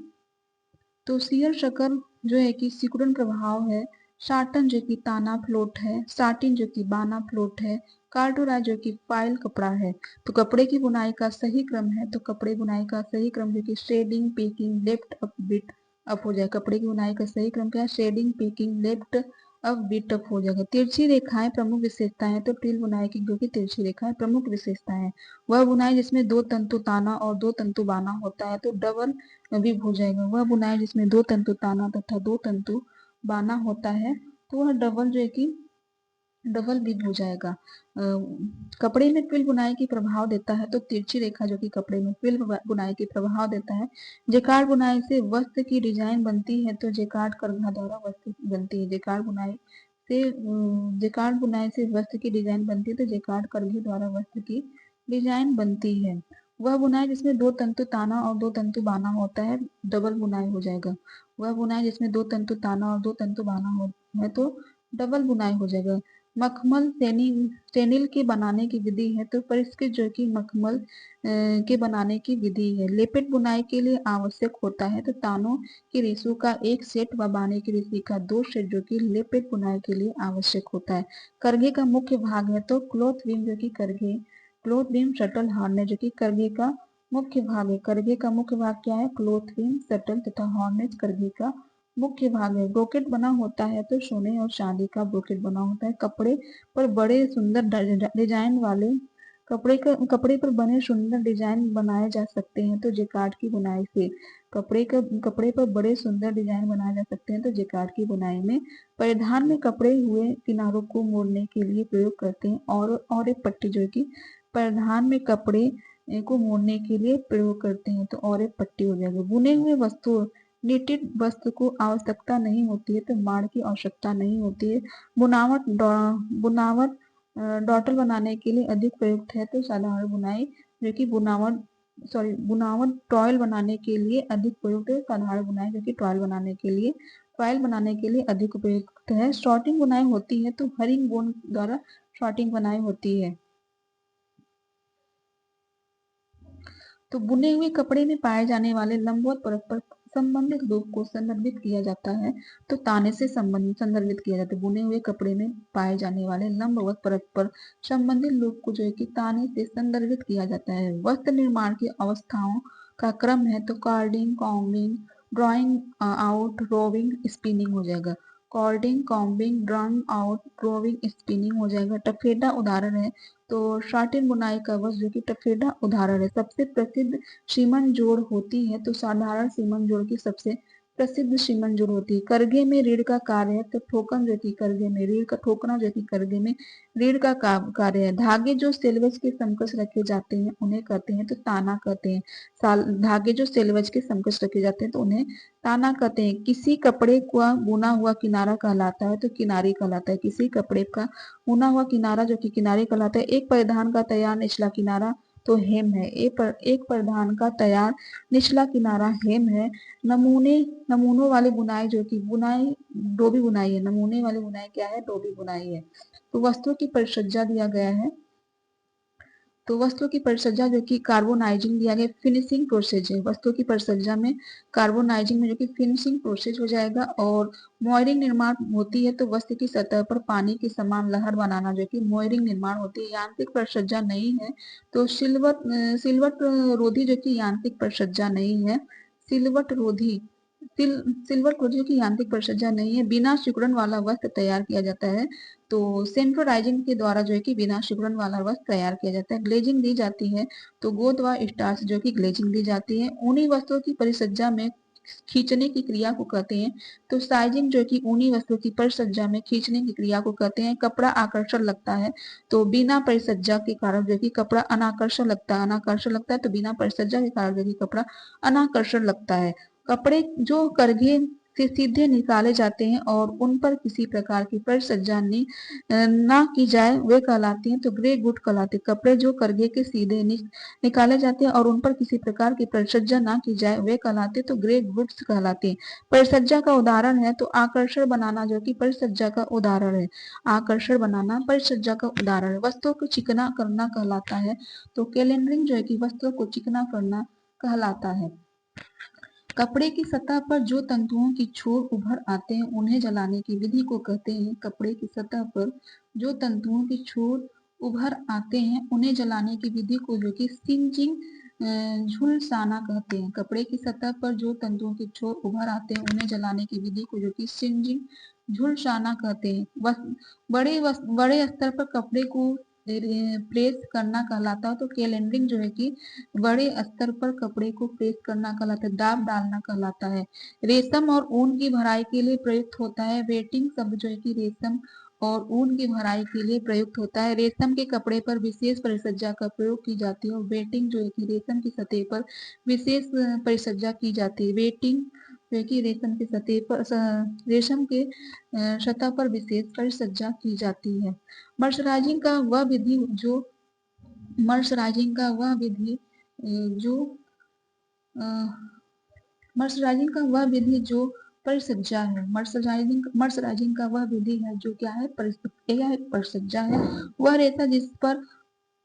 तो सीयर शकर जो है कि सिकुड़न प्रभाव है। शाटन जो कि ताना फ्लोट है। साटिन जो कि बाना फ्लोट है। कार्डोरा जो कि फाइल कपड़ा है। तो कपड़े की बुनाई का सही क्रम है, तो कपड़े बुनाई का सही क्रम जो कि shedding, picking, left up, beat up हो जाए। कपड़े की बुनाई का सही क्रम क्या है, शेडिंग, पेकिंग, लेफ्ट अब बिट अप हो जाएगा। तिरछी रेखाएं प्रमुख विशेषता है, तो टिल बुनाई की जो कि तिरछी रेखाएं प्रमुख विशेषता है। वह बुनाई जिसमें दो तंतु ताना और दो तंतु बाना होता है, तो डबल विभ हो जाएगा। वह बुनाई जिसमें दो तंतु ताना तथा दो तंतु बाना होता है, तो वह डबल जो है कि डबल विभ हो जाएगा। कपड़े में क्विल बुनाई की प्रभाव देता है, तो तिरछी रेखा जो कि कपड़े में क्विल बुनाई की प्रभाव देता है। जेकार्ड बुनाई से वस्त्र की डिजाइन बनती है, तो जेकार्ड करघा द्वारा वस्त्र बनती है। जेकार्ड बुनाई से वस्त्र की डिजाइन बनती है, तो जेकार्ड करघे द्वारा वस्त्र की डिजाइन बनती है। वह बुनाई जिसमें दो तंतु ताना और दो तंतु बाना होता है, डबल बुनाई हो जाएगा। वह बुनाई जिसमें दो तंतु ताना और दो तंतु बाना हो है, तो डबल बुनाई हो जाएगा। मखमल सेनिल के बनाने की विधि है, तो परिष्कृत जो कि मखमल के बनाने की विधि है। लेपित बुनाई के लिए आवश्यक होता है, तो तानों की रेशों का एक सेट व बाने की रेशे का दो सेट जो कि लेपित बुनाई के लिए आवश्यक होता है। करघे का मुख्य भाग है, तो क्लोथ बीम जो कि करघे, क्लोथ बीम, शटल हार्नेस जो कि करघे का मुख्य भाग है। करघे का मुख्य भाग क्या है, क्लोथ बीम, शटल तथा हार्नेस करघे का मुख्य भाग है। ब्रोकेट बना होता है, तो सोने और चांदी का ब्रोकेट बना होता है। कपड़े पर बड़े सुंदर डिजाइन वाले कपड़े पर बने सुंदर डिजाइन बनाए जा सकते हैं, तो जेकार्ड की बुनाई से। कपड़े पर बड़े सुंदर डिजाइन बनाए जा सकते हैं, तो जेकार्ड की बुनाई में। परिधान में कपड़े हुए किनारों को मोड़ने के लिए प्रयोग करते हैं। और एक पट्टी जो कि परिधान में कपड़े को मोड़ने के लिए प्रयोग करते हैं, तो और एक पट्टी हो जाएगी। बुने हुए वस्तु, निटिड वस्त्र को आवश्यकता नहीं होती है, तो माड़ की आवश्यकता नहीं होती है। बुनावट डॉटल बनाने के लिए अधिक प्रयुक्त है तो साधारण बुनाई, जो कि बुनावट टॉयल बनाने के लिए अधिक प्रयुक्त है। साधारण बुनाई जो कि टॉयल बनाने के लिए अधिक उपयुक्त है। शॉर्टिंग बुनाई होती है तो हरिंग बोन द्वारा शॉर्टिंग बुनाई होती है। तो बुने हुए कपड़े में पाए जाने वाले लंबवत परत पर संबंधित रूप को संदर्भित किया जाता है तो ताने से संदर्भित किया जाता है। बुने हुए कपड़े में पाए जाने वाले लंबवत परत पर संबंधित रूप को जो है कि ताने से संदर्भित किया जाता है। वस्त्र निर्माण की अवस्थाओं का क्रम है तो carding, combing, drawing out, roving, spinning हो जाएगा। Carding, combing, drawing out, roving, spinning हो जाएगा। टफेडा उदाहरण है तो शाटिन बुनाई का वस्त्र जो कि टफेडा उदाहरण है। सबसे प्रसिद्ध सीमन जोड़ होती है तो साधारण सीमन जोड़ की सबसे प्रसिद्ध सीमन जोड़ होती है। करघे में रीढ़ का कार्य है तो ठोकन जो कि करघे में रीढ़ का ठोकना जो कि करघे में रीढ़ का कार्य है। धागे जो सेल्वेज के समकक्ष रखे जाते हैं उन्हें कहते हैं तो ताना कहते हैं। धागे जो सेल्वेज के समकक्ष रखे जाते हैं तो उन्हें ताना कहते हैं। किसी कपड़े का बुना हुआ किनारा कहलाता है तो किनारी कहलाता है। किसी कपड़े का बुना हुआ किनारा जो कि किनारे कहलाता है। एक परिधान का तैयार निचला किनारा तो हेम है। एक परिधान का तैयार निचला किनारा हेम है। नमूनों वाली बुनाई जो कि डोबी बुनाई है। नमूने वाली बुनाई क्या है? डोबी बुनाई है। तो वस्त्रों की परिसज्जा दिया गया है तो वस्तु की परिसज्जा जो कि कार्बोनाइजिंग दिया गया, फिनिशिंग प्रोसेस है। वस्तु की परिसज्जा में कार्बोनाइजिंग में जो कि फिनिशिंग प्रोसेस हो जाएगा। और मोयरिंग निर्माण होती है तो वस्तु की सतह पर पानी की समान लहर बनाना जो कि मोयरिंग निर्माण होती है। यांत्रिक परिसज्जा नहीं है तो सिलवट रोधी जो कि यांत्रिक परिसज्जा नहीं है। सिलवट रोधी सिल्वर कोजियो की यांत्रिक परिसज्जा नहीं है। बिना सिकुड़न वाला वस्त्र तैयार किया जाता है तो सेंट्रोराइजिंग के द्वारा जो है कि बिना सिकुड़न वाला वस्त्र तैयार किया जाता है। ग्लेजिंग दी जाती है तो गोंद व स्टार्च जो कि ग्लेजिंग दी जाती है। ऊनी वस्त्रों की परिसज्जा में खींचने की क्रिया को कहते हैं तो साइजिंग जो कि ऊनी वस्त्रों की परिसज्जा में खींचने की क्रिया को कहते हैं। कपड़ा आकर्षण लगता है तो बिना परिसज्जा के कारण जो कि कपड़ा अनाकर्षण लगता है तो बिना परिसज्जा के कारण जो कि कपड़ा अनाकर्षण लगता है। कपड़े जो करघे से सीधे निकाले जाते हैं और उन पर किसी प्रकार की परिसज्जा ना की जाए वे कहलाते हैं तो ग्रे गुड कहलाते हैं। कपड़े जो करघे के सीधे निकाले जाते हैं और उन पर किसी प्रकार की परिसज्जा ना की जाए वे कहलाते हैं तो ग्रे गुड्स कहलाते हैं। परिसज्जा का उदाहरण है तो आकर्षण बनाना जो कि परिसज्जा का उदाहरण है। आकर्षण बनाना परिसज्जा का उदाहरण है। वस्तुओं को चिकना करना कहलाता है तो कैलेंडरिंग जो है कि वस्तुओं को चिकना करना कहलाता है। कपड़े की सतह पर जो तंतुओं की छोर उभर आते हैं उन्हें जलाने की विधि को कहते हैं। कपड़े की सतह पर जो तंतुओं की छोर उभर आते हैं उन्हें जलाने की विधि को जो कि सिंजिंग झुलसाना कहते हैं। कपड़े की सतह पर जो तंतुओं के छोर उभर आते हैं उन्हें जलाने की विधि को जो कि सिंजिंग झुलसाना कहते हैं। बड़े स्तर पर कपड़े को प्रेस करना कहलाता है तो कैलेंडरिंग जो है कि बड़े स्तर पर कपड़े को प्रेस करना कहलाता है। दाब डालना कहलाता है। रेशम और ऊन की भराई के लिए प्रयुक्त होता है। वेटिंग शब्द जो है कि रेशम और ऊन की भराई के लिए प्रयुक्त होता है। रेशम के कपड़े पर विशेष परिसज्जा का प्रयोग की जाती है और वेटिंग जो है कि रेशम की सतह पर विशेष परिसज्जा की जाती है। वेटिंग जो है कि रेशम के सतह पर विशेष परिसज्जा की जाती है। मर्सराइजिंग का वह विधि जो मर्सराइजिंग का वह विधि जो मर्सराइजिंग का वह विधि जो परिसज्जा है। मर्सराइजिंग का वह विधि है जो क्या है? परिसज्जा है। वह रेशा जिस पर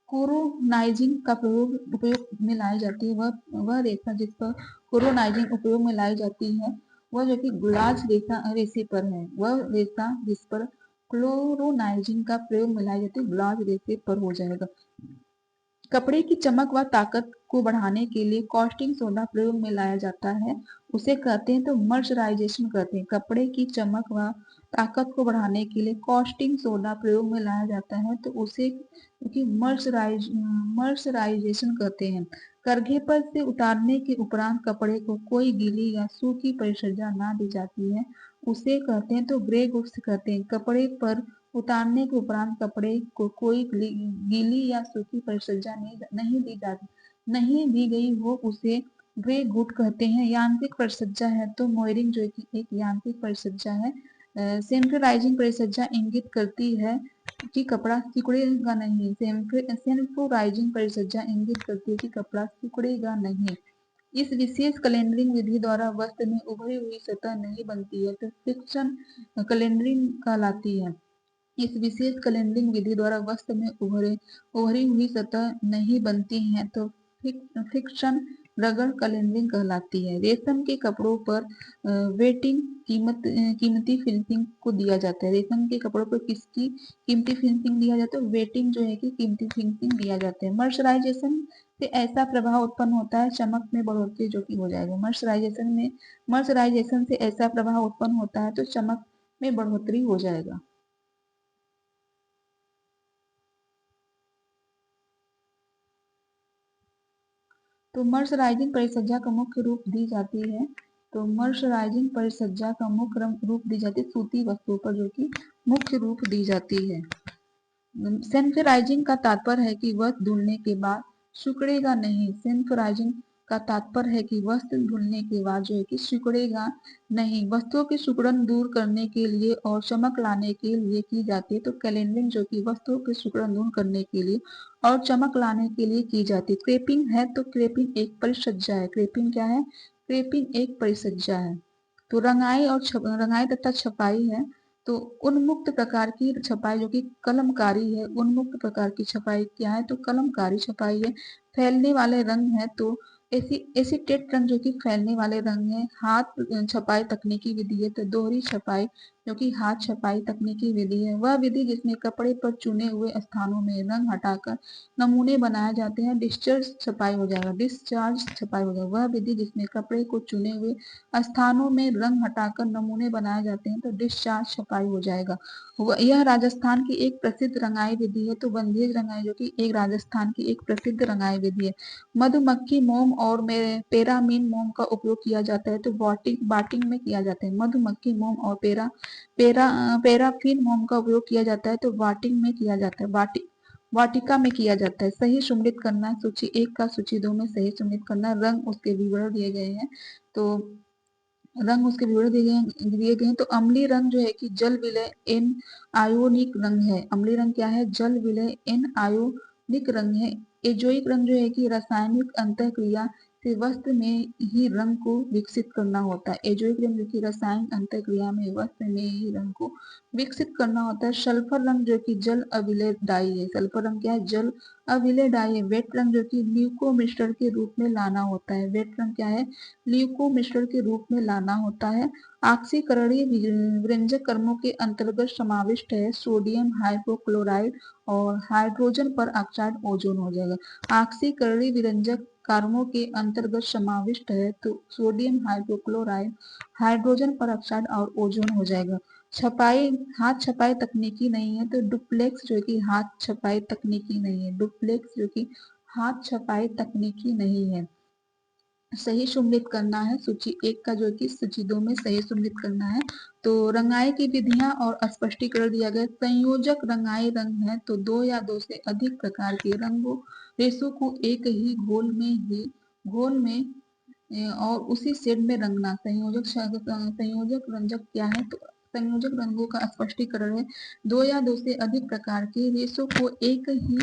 कोरोनाइजिंग का उपयोग में लाई जाती है वह रेशा जिस पर कोरोनाइजिंग उपयोग में लाई जाती है वह जो कि गुलाज रेशे पर है। वह रेशा जिस पर क्लोरोनाइजिंग का प्रयोग में लाई जाती है गुलाज रेशे पर हो जाएगा। कपड़े की चमक व ताकत को बढ़ाने के लिए कॉस्टिंग सोडा प्रयोग में लाया जाता है उसे कहते हैं तो मर्सराइजेशन कहते हैं। कपड़े की चमक व ताकत को बढ़ाने के लिए कॉस्टिंग सोडा प्रयोग में लाया जाता है तो उसे मर्सराइजेशन कहते हैं। करघे पर से उतारने के उपरांत कपड़े को कोई गीली या सूखी परिसज्जा ना दी जाती है उसे कहते हैं तो ग्रे गुड्स कहते हैं। कपड़े पर उतारने के उपरांत कपड़े को कोई गीली या सूखी परिसज्जा नहीं दी गई हो उसे ग्रे गुड कहते हैं। यांत्रिक परिसज्जा है तो मोयरिंग जो कि एक यांत्रिक परिसज्जा है। सेंट्रलाइजिंग परिसज्जा इंगित करती है कि कपड़ा सिकुड़ेगा नहीं। सेंफोराइजिंग परिसज्जा इंगित करती है कि कपड़ा सिकुड़ेगा नहीं। इस विशेष कैलेंडरिंग विधि द्वारा वस्त्र में उभरी हुई सतह नहीं बनती है तो फिक्शन कैलेंडरिंग कहलाती है। इस विशेष कैलेंडरिंग विधि द्वारा वस्त्र में उभरी हुई सतह नहीं बनती है तो फिक्शन रगड़ कैलेंडरिंग कहलाती है। रेशम के कपड़ों पर वेटिंग कीमती फिनिशिंग को दिया जाता है। रेशम के कपड़ों पर किसकी कीमती फिनिशिंग दिया जाता है? वेटिंग जो है कि कीमती फिनिशिंग दिया जाता है। मर्सराइजेशन से ऐसा प्रभाव उत्पन्न होता है चमक में बढ़ोतरी जो कि हो जाएगा। मर्सराइजेशन से ऐसा प्रभाव उत्पन्न होता है तो चमक में बढ़ोतरी हो जाएगा। तो मर्सराइजिंग परिसज्जा का मुख्य रूप दी जाती है। तो मर्सराइजिंग परिसज्जा का मुख्य रूप दी जाती है सूती वस्तुओं पर जो कि मुख्य रूप दी जाती है। सेंफराइजिंग का तात्पर्य है कि वस्त्र धुलने के बाद सिकुड़ेगा नहीं। सेंफराइजिंग का तात्पर्य है कि वस्त्र धुलने के बाद जो है कि सिकुड़ेगा नहीं। वस्त्रों की सिकुड़न दूर करने के लिए और चमक लाने के लिए की जाती है। तो कैलेंडरिंग जो कि वस्त्रों की सिकुड़न दूर करने के लिए और चमक लाने के लिए की जाती है। क्रेपिंग है तो क्रेपिंग एक परिसज्जा है। क्रेपिंग क्या है? क्रेपिंग एक परिसज्जा है। तो रंगाई तथा छपाई है। तो उन्मुक्त प्रकार की छपाई जो कि कलमकारी है। उन्मुक्त प्रकार की छपाई क्या है? तो कलमकारी छपाई है। फैलने वाले रंग है तो एसीटेट रंग जो कि फैलने वाले रंग है। हाथ छपाई तकनीकी विधि है तो दोहरी छपाई जो कि हाथ छपाई तकनीकी विधि है। वह विधि जिसमें कपड़े पर चुने हुए स्थानों में रंग हटाकर नमूने बनाए जाते हैं डिस्चार्ज छपाई हो जाएगा। डिस्चार्ज छपाई हो जाएगा। वह विधि जिसमें कपड़े को चुने हुए स्थानों में रंग हटाकर नमूने बनाए जाते हैं तो डिस्चार्ज छपाई हो जाएगा। यह राजस्थान की एक प्रसिद्ध रंगाई विधि है। तो बंधेज रंगाई जो कि एक राजस्थान की एक प्रसिद्ध रंगाई विधि है। मधुमक्खी मोम और पेरामीन मोम का उपयोग किया जाता है तो बाटिंग में किया जाता है। मधुमक्खी मोम और पेराफिन मोम का उपयोग किया जाता है तो बाटिंग में किया जाता है। वाटिका में किया जाता है। सही सुमेलित करना सूची 1 का सूची 2 में सही सुमेलित करना। रंग उसके विवरण दिए गए हैं। तो रंग उसके विवरण दिए गए हैं। तो अम्लीय रंग जो है कि जल विलय एन आयोनिक रंग है। अम्लीय रंग क्या है? जल विलय एन आयोनिक रंग है। एजोइक रंग जो है कि रासायनिक अंतःक्रिया से वस्त्र में ही रंग को विकसित करना होता है। एजोइक रंग जो कि रासायनिक अंतःक्रिया में वस्त्र में ही रंग को विकसित करना होता है। सल्फर रंग जो कि जल अविलय डाई है। सल्फर रंग क्या है? जल अविलय डाई है। वेट रंग जो कि ल्यूको मिश्रण के रूप में लाना होता है। वेट रंग क्या है? ल्यूको मिश्रण के रूप में लाना होता है। ऑक्सीकरणीय विरंजक कर्मों के अंतर्गत समाविष्ट है सोडियम हाइपोक्लोराइड और हाइड्रोजन पर ऑक्साइड ओजोन हो जाएगा। ऑक्सीकरणीय विरंजक कार्बों के अंतर्गत समाविष्ट है तो सोडियम हाइपोक्लोराइड हाइड्रोजन पर ऑक्साइड और ओजोन हो जाएगा। छपाई हाथ छपाई तकनीकी नहीं है तो डुप्लेक्स जो कि हाथ छपाई तकनीकी नहीं है। डुप्लेक्स जो कि हाथ छपाई तकनीकी नहीं है। सही सुमेलित करना है सूची 1 का जो कि सूची 2 में सही सुमेलित करना है। तो रंगाई की विधियां और स्पष्टीकरण दिया गया। संयोजक रंगाई रंग है तो 2 या 2 से अधिक प्रकार के रंगों रेशों को एक ही घोल में और उसी शेड में रंगना। संयोजक रंजक क्या है? तो संयोजक रंगों का स्पष्टीकरण है 2 या 2 से अधिक प्रकार के रेशों को एक ही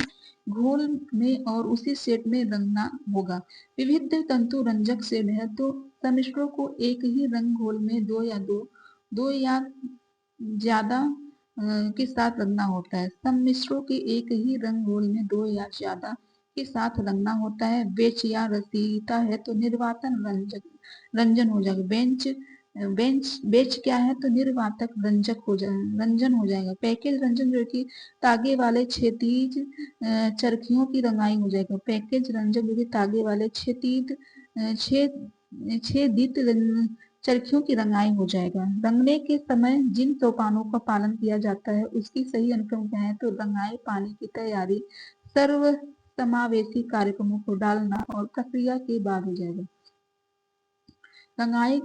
घोल में और उसी शेड में रंगना होगा। विविध तंतु रंजक शेड है तो सम्मिश्रों को एक ही रंग घोल में दो या ज्यादा के साथ रंगना होता है। सम्मिश्रों के एक ही रंग घोल में 2 या ज्यादा के साथ रंगना होता है। बेच या रसीता है तो निर्वातन रंजन हो जाएगा। बेच क्या है? तो निर्वातक रंजन हो जाएगा। पैकेज रंजन जो कि तागे वाले क्षैतिज चरखियों की रंगाई हो जाएगा। पैकेज रंजन जो कि तागे वाले छेदित चरखियों की रंगाई हो जाएगा। रंगने के समय जिन सोपानों का पालन किया जाता है उसकी सही अनुक्रम क्या है? तो रंगाई, पानी की तैयारी, सर्व समावेशी कार्यक्रमों को डालना और प्रक्रिया के बाद हो जाएगा। रंगाई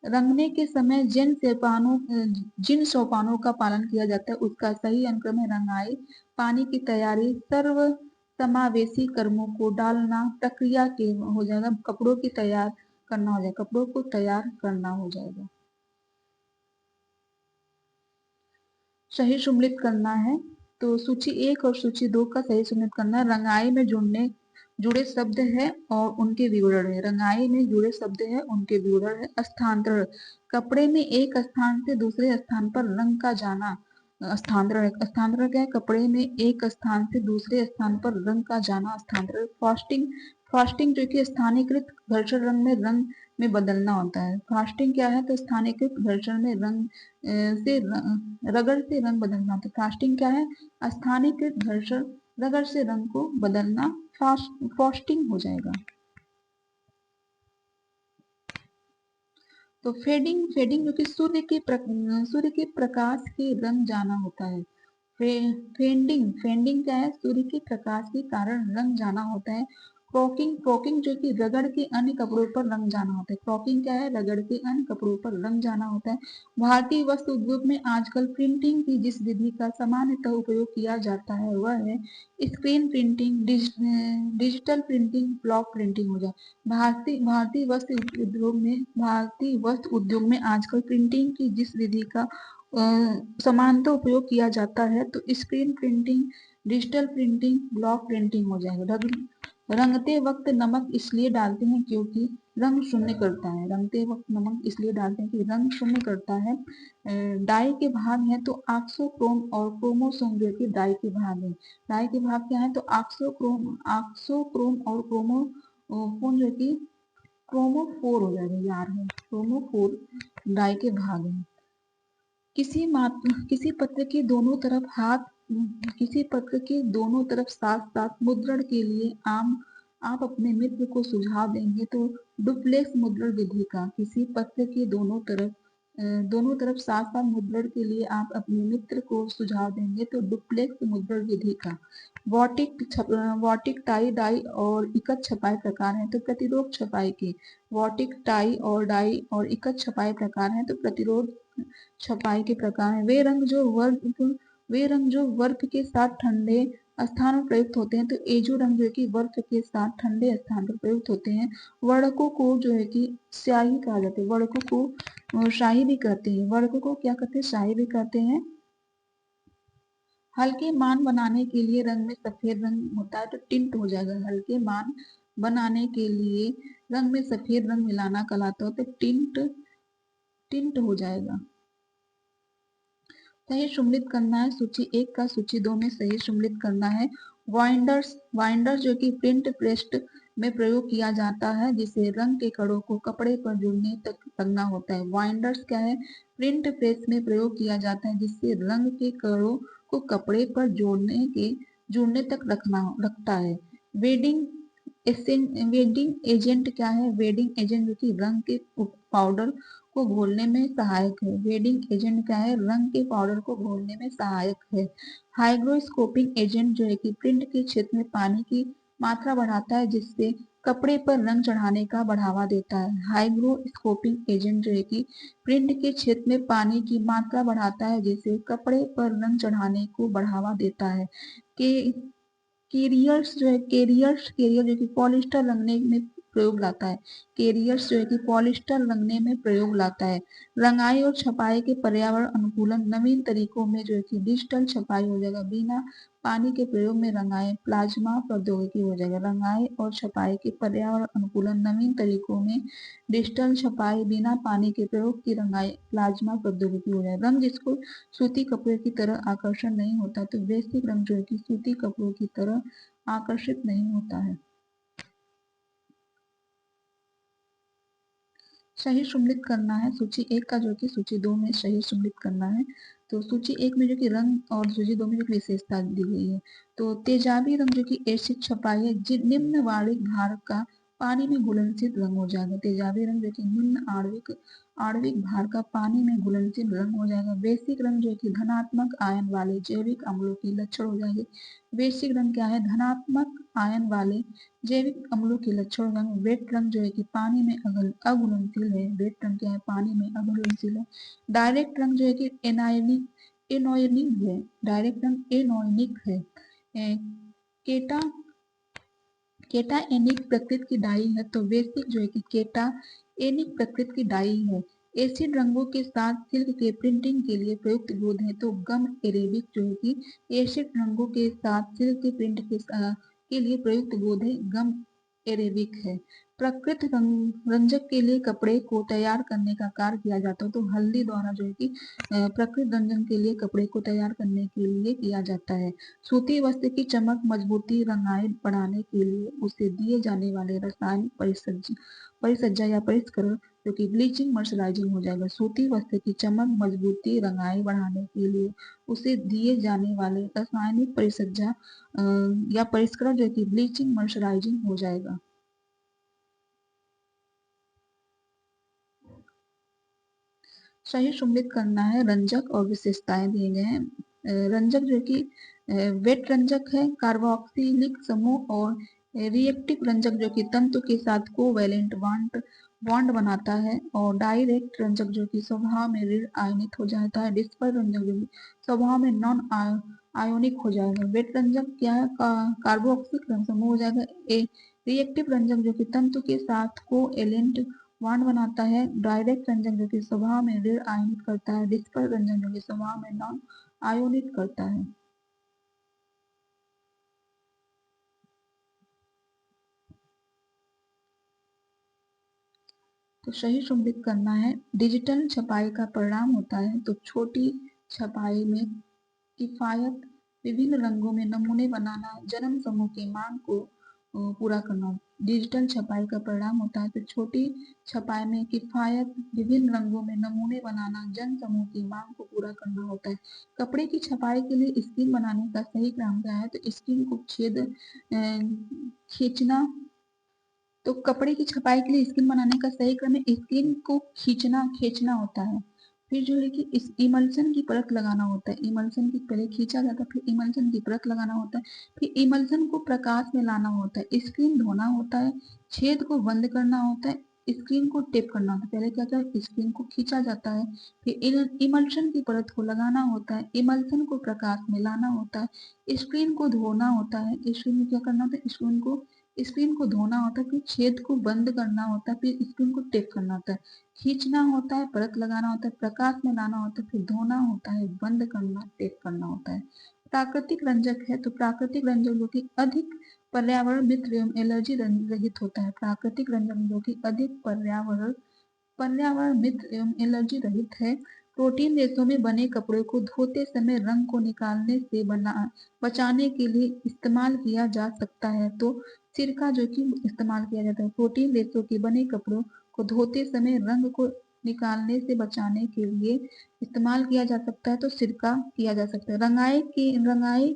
रंगने के समय जिन सोपानों का पालन किया जाता है उसका सही अनुक्रम है रंगाई, पानी की तैयारी, सर्व समावेशी कर्मों को डालना, प्रक्रिया के हो जाएगा। कपड़ों की तैयार करना हो जाएगा। कपड़ों को तैयार करना हो जाएगा। सही सम्मिलित करना है। तो सूची 1 और सूची 2 का सही सम्मिलित करना है। रंगाई में जुड़े शब्द है और उनके विवरण है। रंगाई में जुड़े शब्द है, उनके विवरण है। स्थानांतरण, कपड़े में एक स्थान से दूसरे स्थान पर रंग का जाना स्थानांतरण है। स्थानांतरण क्या है? कपड़े में एक स्थान से दूसरे स्थान पर रंग का जाना स्थानांतरण। फास्टिंग, फास्टिंग जो कि स्थानीयकृत घर्षण रंग में बदलना होता है। फास्टिंग क्या है? तो स्थानीयकृत घर्षण में रंग से रगड़ से रंग बदलना होता है। फास्टिंग क्या है? स्थानीयकृत घर्षण रगड़ से रंग को बदलना फास्टिंग हो जाएगा। तो फेडिंग, फेडिंग जो कि सूर्य के प्रकाश के रंग जाना होता है। फेंडिंग, फेंडिंग क्या है? सूर्य के प्रकाश के कारण रंग जाना होता है। फ्रॉकिंग, फ्रॉकिंग जो कि रगड़ के अन्य कपड़ों पर रंग जाना होता है। फ्रॉकिंग क्या है? रगड़ के अन्य कपड़ों पर रंग जाना होता है। भारतीय वस्त्र उद्योग में आजकल प्रिंटिंग की जिस विधि का सामान्यतः उपयोग किया जाता है वह है screen printing, digital printing, block printing हो जाए। भारतीय वस्त्र उद्योग में आजकल प्रिंटिंग की जिस विधि का समानतः उपयोग किया जाता है तो screen printing, digital printing, block printing हो जाएगा। रंगते वक्त नमक इसलिए डालते हैं क्योंकि रंग शून्य करता है। रंगते वक्त नमक इसलिए डालते हैं कि रंग शून्य करता है। डाई के भाग हैं तो ऑक्सोक्रोम और क्रोमोसोम जो कि डाई के भाग हैं। डाई के भाग क्या है? तो ऑक्सोक्रोम और क्रोमोफोन जो कि क्रोमोफोर हो जाएगा यार है। क्रोमोफोर डाई के भाग हैं। किसी पत्र के दोनों तरफ किसी पत्र के दोनों तरफ साथ साथ मुद्रण के लिए आप अपने मित्र को सुझाव देंगे तो डुप्लेक्स मुद्रण विधि का। किसी पत्र के दोनों तरफ साथ साथ मुद्रण के लिए आप अपने मित्र को सुझाव देंगे तो डुप्लेक्स मुद्रण विधि का। वॉटिक, टाई, डाई और इकत छपाई प्रकार है तो प्रतिरोध छपाई के। वॉटिक, टाई और डाई और इकत छपाई प्रकार है तो प्रतिरोध छपाई के प्रकार हैं। वे रंग जो वर्फ के साथ ठंडे स्थान पर प्रयुक्त होते हैं तो एजू रंग जो है कि वर्फ के साथ ठंडे स्थान पर प्रयुक्त होते हैं। वर्णकों को जो है कि स्याही कहा जाता है। वर्णकों को शाही भी कहते हैं। वर्णकों को क्या कहते हैं? शाही भी कहते हैं। हल्के मान बनाने के लिए रंग में सफेद रंग होता है तो टिंट हो जाएगा। हल्के मान बनाने के लिए रंग में सफेद रंग मिलाना कहलाता है तो टिंट हो जाएगा। सही सम्मिलित करना है। सूची 1 का सूची 2 में सही सम्मिलित करना है। वाइंडर्स, वाइंडर्स जो कि प्रिंट प्रेस में प्रयोग किया जाता है जिसे रंग के कणों को कपड़े पर जुड़ने तक रंगना होता है। वाइंडर्स क्या है? प्रिंट प्रेस में प्रयोग किया जाता है जिससे रंग के कणों को कपड़े पर जुड़ने तक रखता है। वेडिंग वेडिंग एजेंट क्या है? वेडिंग एजेंट जो कि रंग के पाउडर को घोलने में सहायक है। वेडिंग एजेंट क्या है? रंग के पाउडर को घोलने में सहायक है। हाइग्रोस्कोपिंग एजेंट जो है कि प्रिंट के क्षेत्र में पानी की मात्रा बढ़ाता है जिससे कपड़े पर रंग चढ़ाने का बढ़ावा देता है। हाइग्रोस्कोपिंग एजेंट जो है कि प्रिंट के क्षेत्र में पानी की मात्रा बढ़ाता है जिससे कपड़े पर रंग चढ़ाने को बढ़ावा देता है। के कैरियर्स जो है कैरियर जो कि पॉलिस्टर रंगने में प्रयोग लाता है। कैरियर्स जो है कि पॉलिस्टर रंगने में प्रयोग लाता है। रंगाई और छपाई के पर्यावरण अनुकूलन नवीन तरीकों में जो है कि डिजिटल छपाई हो जाएगा। बिना पानी के प्रयोग में रंगाई प्लाज्मा प्रौद्योगिकी हो जाएगा। रंगाई और छपाई के पर्यावरण अनुकूलन नवीन तरीकों में डिजिटल छपाई बिना पानी के प्रयोग की रंगाई प्लाज्मा प्रौद्योगिकी हो जाएगा। रंग जिसको सूती कपड़े की तरह आकर्षण नहीं होता तो बेसिक रंग जो है कि सूती कपड़ों की तरह आकर्षित नहीं होता है। सही सम्मिलित करना है। सूची 1 का जो कि सूची 2 में सही सम्मिलित करना है। तो सूची 1 में जो कि रंग और सूची 2 में जो कि विशेषता दी गई है। तो तेजाबी रंग जो कि एसिड छपाई है निम्न आणविक भार का पानी में घुलनशील रंग हो जाएगा। तेजाबी रंग जो कि निम्न आणविक भार का पानी में घुलनशील रंग हो जाएगा। बेसिक रंग जो है कि धनात्मक आयन वाले जैविक अम्लों के लक्षण हो जाएंगे। बेसिक रंग क्या है? धनात्मक आयन वाले जैविक अम्लों के लक्षण रंग। वेट रंग जो है कि पानी में अघुलनशील है। वेट रंग क्या है? पानी में अघुलनशील है। डायरेक्ट रंग जो है कि एनोयनिक है। डायरेक्ट रंग एनोयनिक है। केटा केटा एनिक प्रकृति की डाई है तो बेसिक जो है कि केटा एनिक प्रकृति की डाई है। एसिड रंगों के साथ सिल्क के प्रिंटिंग के लिए प्रयुक्त गोंद है तो गम एरेबिक जो है कि एसिड रंगों के साथ सिल्क के प्रिंट के लिए प्रयुक्त गोंद है गम एरेबिक है। प्रकृत रंजक के लिए कपड़े को तैयार करने का कार्य किया जाता है तो हल्दी द्वारा जो है कि प्रकृत रंजन के लिए कपड़े को तैयार करने के लिए किया जाता है। सूती वस्त्र की चमक मजबूती रंगाई बढ़ाने के लिए उसे दिए जाने वाले रासायनिक परिसज्जा या परिष्करण जो कि ब्लीचिंग मर्सराइजिंग हो जाएगा। सूती वस्त्र की चमक मजबूती रंगाई बढ़ाने के लिए उसे दिए जाने वाले रासायनिक परिसज्जा या परिष्करण जो कि ब्लीचिंग मर्सराइजिंग हो जाएगा। सही सुमिलित करना है। रंजक और विशेषताएं दिए गए हैं। रंजक जो कि वेट रंजक है, कार्बोक्सिलिक समूह और रिएक्टिव रंजक जो कि तंतु के साथ कोवैलेंट बॉन्ड बनाता है और डायरेक्ट रंजक जो कि स्वभाव में ऋण आयनित हो जाता है। डिस्पर रंजक जो कि स्वभाव में नॉन आयोनिक हो जाएगा। वेट रंजक क्या है? कार्बोक्सिलिक समूह हो जाएगा। रिएक्टिव रंजक जो कि तंतु के साथ कोएलेंट बॉन्ड बनाता है। डायरेक्ट रंजक जो कि स्वभाव में ऋण आयनित करता है। डिस्पर रंजक जो कि स्वभाव में नॉन आयोनित करता है। तो सही सुमिलित करना है। डिजिटल छपाई का परिणाम होता है तो छोटी छपाई में किफायत, विभिन्न रंगों में नमूने बनाना, जन्म समूह की मांग को पूरा करना। डिजिटल छपाई का परिणाम होता है तो छोटी छपाई में किफायत, विभिन्न रंगों में नमूने बनाना, जन समूह की मांग को पूरा करना होता है। कपड़े की छपाई के लिए स्क्रीन बनाने का सही क्रम क्या है? तो स्क्रीन को खींचना। तो कपड़े की छपाई के लिए स्क्रीन बनाने का सही क्रम है स्क्रीन को खींचना होता है। फिर जो है कि इस इमल्सन की परत लगाना होता है। इमल्सन की पहले खींचा जाता है, फिर इमल्सन की परत लगाना होता है, फिर इमल्सन को प्रकाश में लाना होता है, स्क्रीन धोना होता है, छेद को बंद करना होता है, स्क्रीन को टेप करना होता है। पहले क्या होता है? स्क्रीन को खींचा जाता है, फिर इमल्सन की परत को लगाना होता है, इमल्सन को प्रकाश में लाना होता है, स्क्रीन को धोना होता है। स्क्रीन में क्या करना होता है? स्क्रीन को धोना होता है, फिर छेद को बंद करना होता है, फिर स्क्रीन को टेप करना होता है, खींचना होता है, परत लगाना होता है, प्रकाश में लाना होता है, फिर धोना होता है, बंद करना, टेप करना होता है। प्राकृतिक रंजक है तो प्राकृतिक रंजक जो कि अधिक पर्यावरण मित्र एवं एलर्जी रहित होता है। प्राकृतिक रंजक जो कि अधिक पर्यावरण मित्र एवं एलर्जी रहित है। प्रोटीन रेशों में बने कपड़े को धोते समय रंग को निकालने से बचाने के लिए इस्तेमाल किया जा सकता है तो सिरका जो कि इस्तेमाल किया जाता है। प्रोटीन रेशों के बने कपड़ों को धोते समय रंग को निकालने से बचाने के लिए इस्तेमाल किया जा सकता है तो सिरका किया जा सकता है। रंगाई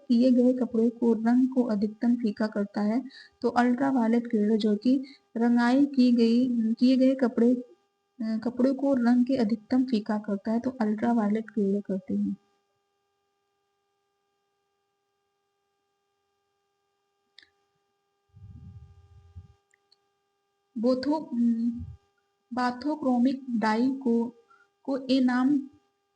किए गए कपड़े को रंग को अधिकतम फीका करता है तो अल्ट्रावायलेट किरणें जो कि रंगाई किए गए कपड़े को रंग के अधिकतम फीका करता है तो अल्ट्रावायलेट किरणें करती हैं। बोथो बाथोक्रोमिक डाई को ए नाम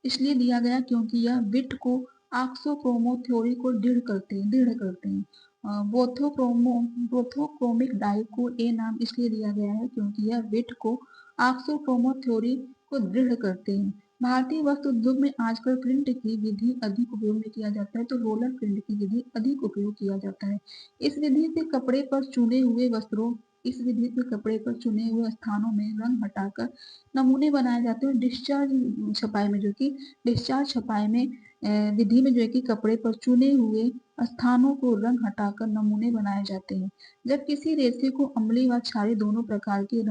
इसलिए दिया गया क्योंकि यह विट को ऑक्सोक्रोमो थ्योरी को दृढ़ करते हैं। बोथोक्रोमिक डाई को ए नाम इसलिए दिया गया है क्योंकि यह विट को ऑक्सोक्रोमो थ्योरी को दृढ़ करते हैं। भारतीय वस्त्र उद्योग में आजकल प्रिंट की विधि अधिक उपयोग में किया जाता है तो रोलर प्रिंट की विधि अधिक उपयोग किया जाता है। इस विधि से कपड़े पर चुने हुए वस्त्रों इस विधि से कपड़े पर चुने हुए स्थानों में रंग हटाकर नमूने बनाए जाते हैं। डिस्चार्ज छपाई में विधि में जो है कि कपड़े पर चुने हुए स्थानों को रंग हटाकर नमूने बनाए जाते हैं। जब किसी रेशे को अम्लीय व क्षारीय दोनों प्रकार के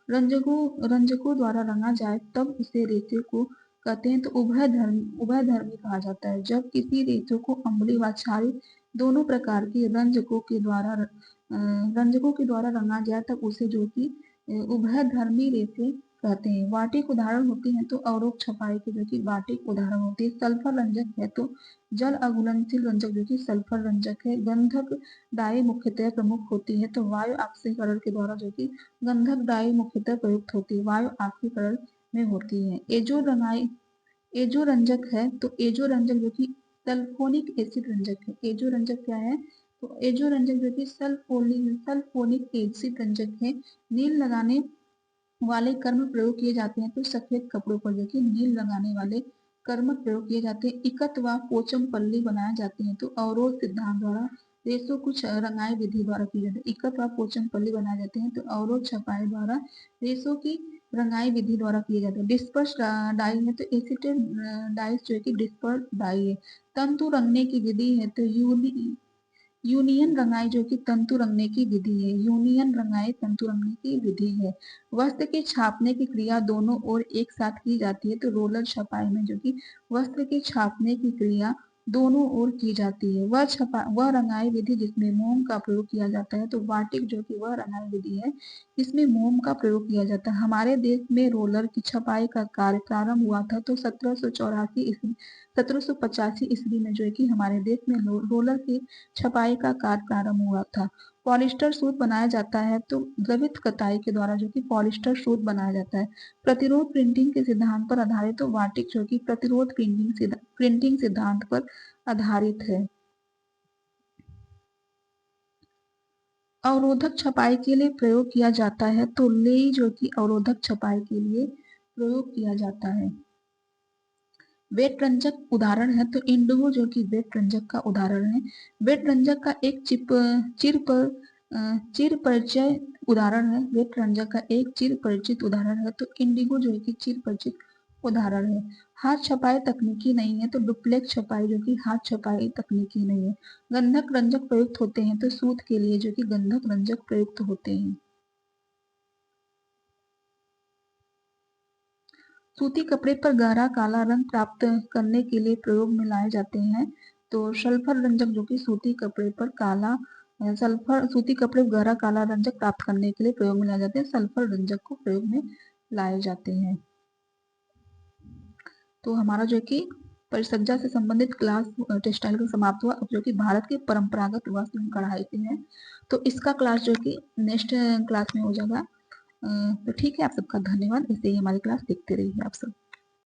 रंजकों द्वारा रंगा जाए तब उसे रेशे को कहते हैं तो उभयधर्मी कहा जाता है। जब किसी रेशे को अम्लीय व क्षारीय दोनों प्रकार के रंजकों के द्वारा रंगा गया तब उसे जो कि उभयधर्मी रेशे कहते हैं। वाटिक उदाहरण होती है तो अवरोध छपाई के जो कि वाटिक उदाहरण होती है। सल्फर रंजक है तो जल अघुलनशील रंजक जो कि सल्फर रंजक है। गंधक डाई मुख्यतः प्रमुख होती है तो वायु ऑक्सीकरण के द्वारा जो कि गंधक डाई मुख्यतः प्रयुक्त होती है, वायु ऑक्सीकरण में होती है। एजो रंजक है तो एजो रंजक जो कि सल्फोनिक एसिड रंजक है। एजो रंजक क्या है? तो एजो रंजक जो कि सल्फोनिक एसिड रंजक है। नील लगाने वाले कर्म प्रयोग किए जाते हैं तो सफेद कपड़ों पर देखिए नील लगाने वाले कर्म प्रयोग किए जाते हैं। इकत व पोचम पल्ली बनाए जाते हैं तो अवरोध सिद्धांत द्वारा रेशों कुछ रंगाई विधि द्वारा की जाती है। इकत व पोचम पल्ली बनाए जाते हैं तो अवरोध छपाई द्वारा रेशों की रंगाई विधि द्वारा किए जाते हैं। डिस्पर्स डाई है तो एसिटेट डाइस जो है कि डिस्पर्स डाई है। तंतु रंगने की विधि है तो यूनियन रंगाई जो कि तंतु रंगने की विधि है। यूनियन रंगाई तंतु रंगने की विधि है। वस्त्र के छापने की क्रिया दोनों ओर एक साथ की जाती है तो रोलर छपाई में जो कि वस्त्र के छापने की क्रिया दोनों ओर की जाती है। वह रंगाई विधि जिसमें मोम का प्रयोग किया जाता है तो वाटिक जो कि वह रंगाई विधि है जिसमें मोम का प्रयोग किया जाता है। हमारे देश में रोलर की छपाई का कार्य प्रारंभ हुआ था तो 1785 ईस्वी में जो है कि हमारे देश में रोलर की छपाई का कार्य प्रारंभ हुआ था। पॉलिस्टर सूत बनाया जाता है तो द्रवित कताई के द्वारा जो कि पॉलिस्टर सूत बनाया जाता है। प्रतिरोध प्रिंटिंग के सिद्धांत पर आधारित तो वाटिक जो कि प्रतिरोध प्रिंटिंग सिद्धांत पर आधारित है। अवरोधक छपाई के लिए प्रयोग किया जाता है तो लेई जो कि अवरोधक छपाई के लिए प्रयोग किया जाता है। वेट रंजक उदाहरण है तो इंडिगो जो कि वेट रंजक का उदाहरण है। वेट रंजक का एक चिर परिचय उदाहरण है। वेट रंजक का एक चिर परिचित उदाहरण है तो इंडिगो जो है कि चिर परिचित उदाहरण है। हाथ छपाई तकनीकी नहीं है तो डुप्लेक्स छपाई जो कि हाथ छपाई तकनीकी नहीं है। गंधक रंजक प्रयुक्त होते हैं तो सूत के लिए जो कि गंधक रंजक प्रयुक्त होते हैं। सूती कपड़े पर गहरा काला रंग प्राप्त करने के लिए प्रयोग में लाए जाते हैं तो सल्फर रंजक जो कि सूती कपड़े पर सूती कपड़े पर गहरा काला रंजक प्राप्त करने के लिए प्रयोग में लाए जाते हैं। सल्फर रंजक को प्रयोग में लाए जाते हैं। तो हमारा जो कि परिसज्जा से संबंधित क्लास टेक्सटाइल का समाप्त हुआ। अब जो कि भारत के परंपरागत वस्त्र कढ़ाई के हैं तो इसका क्लास जो कि नेक्स्ट क्लास में हो जाएगा। तो ठीक है, आप सबका धन्यवाद। ऐसे ही हमारी क्लास देखते रहिए आप सब।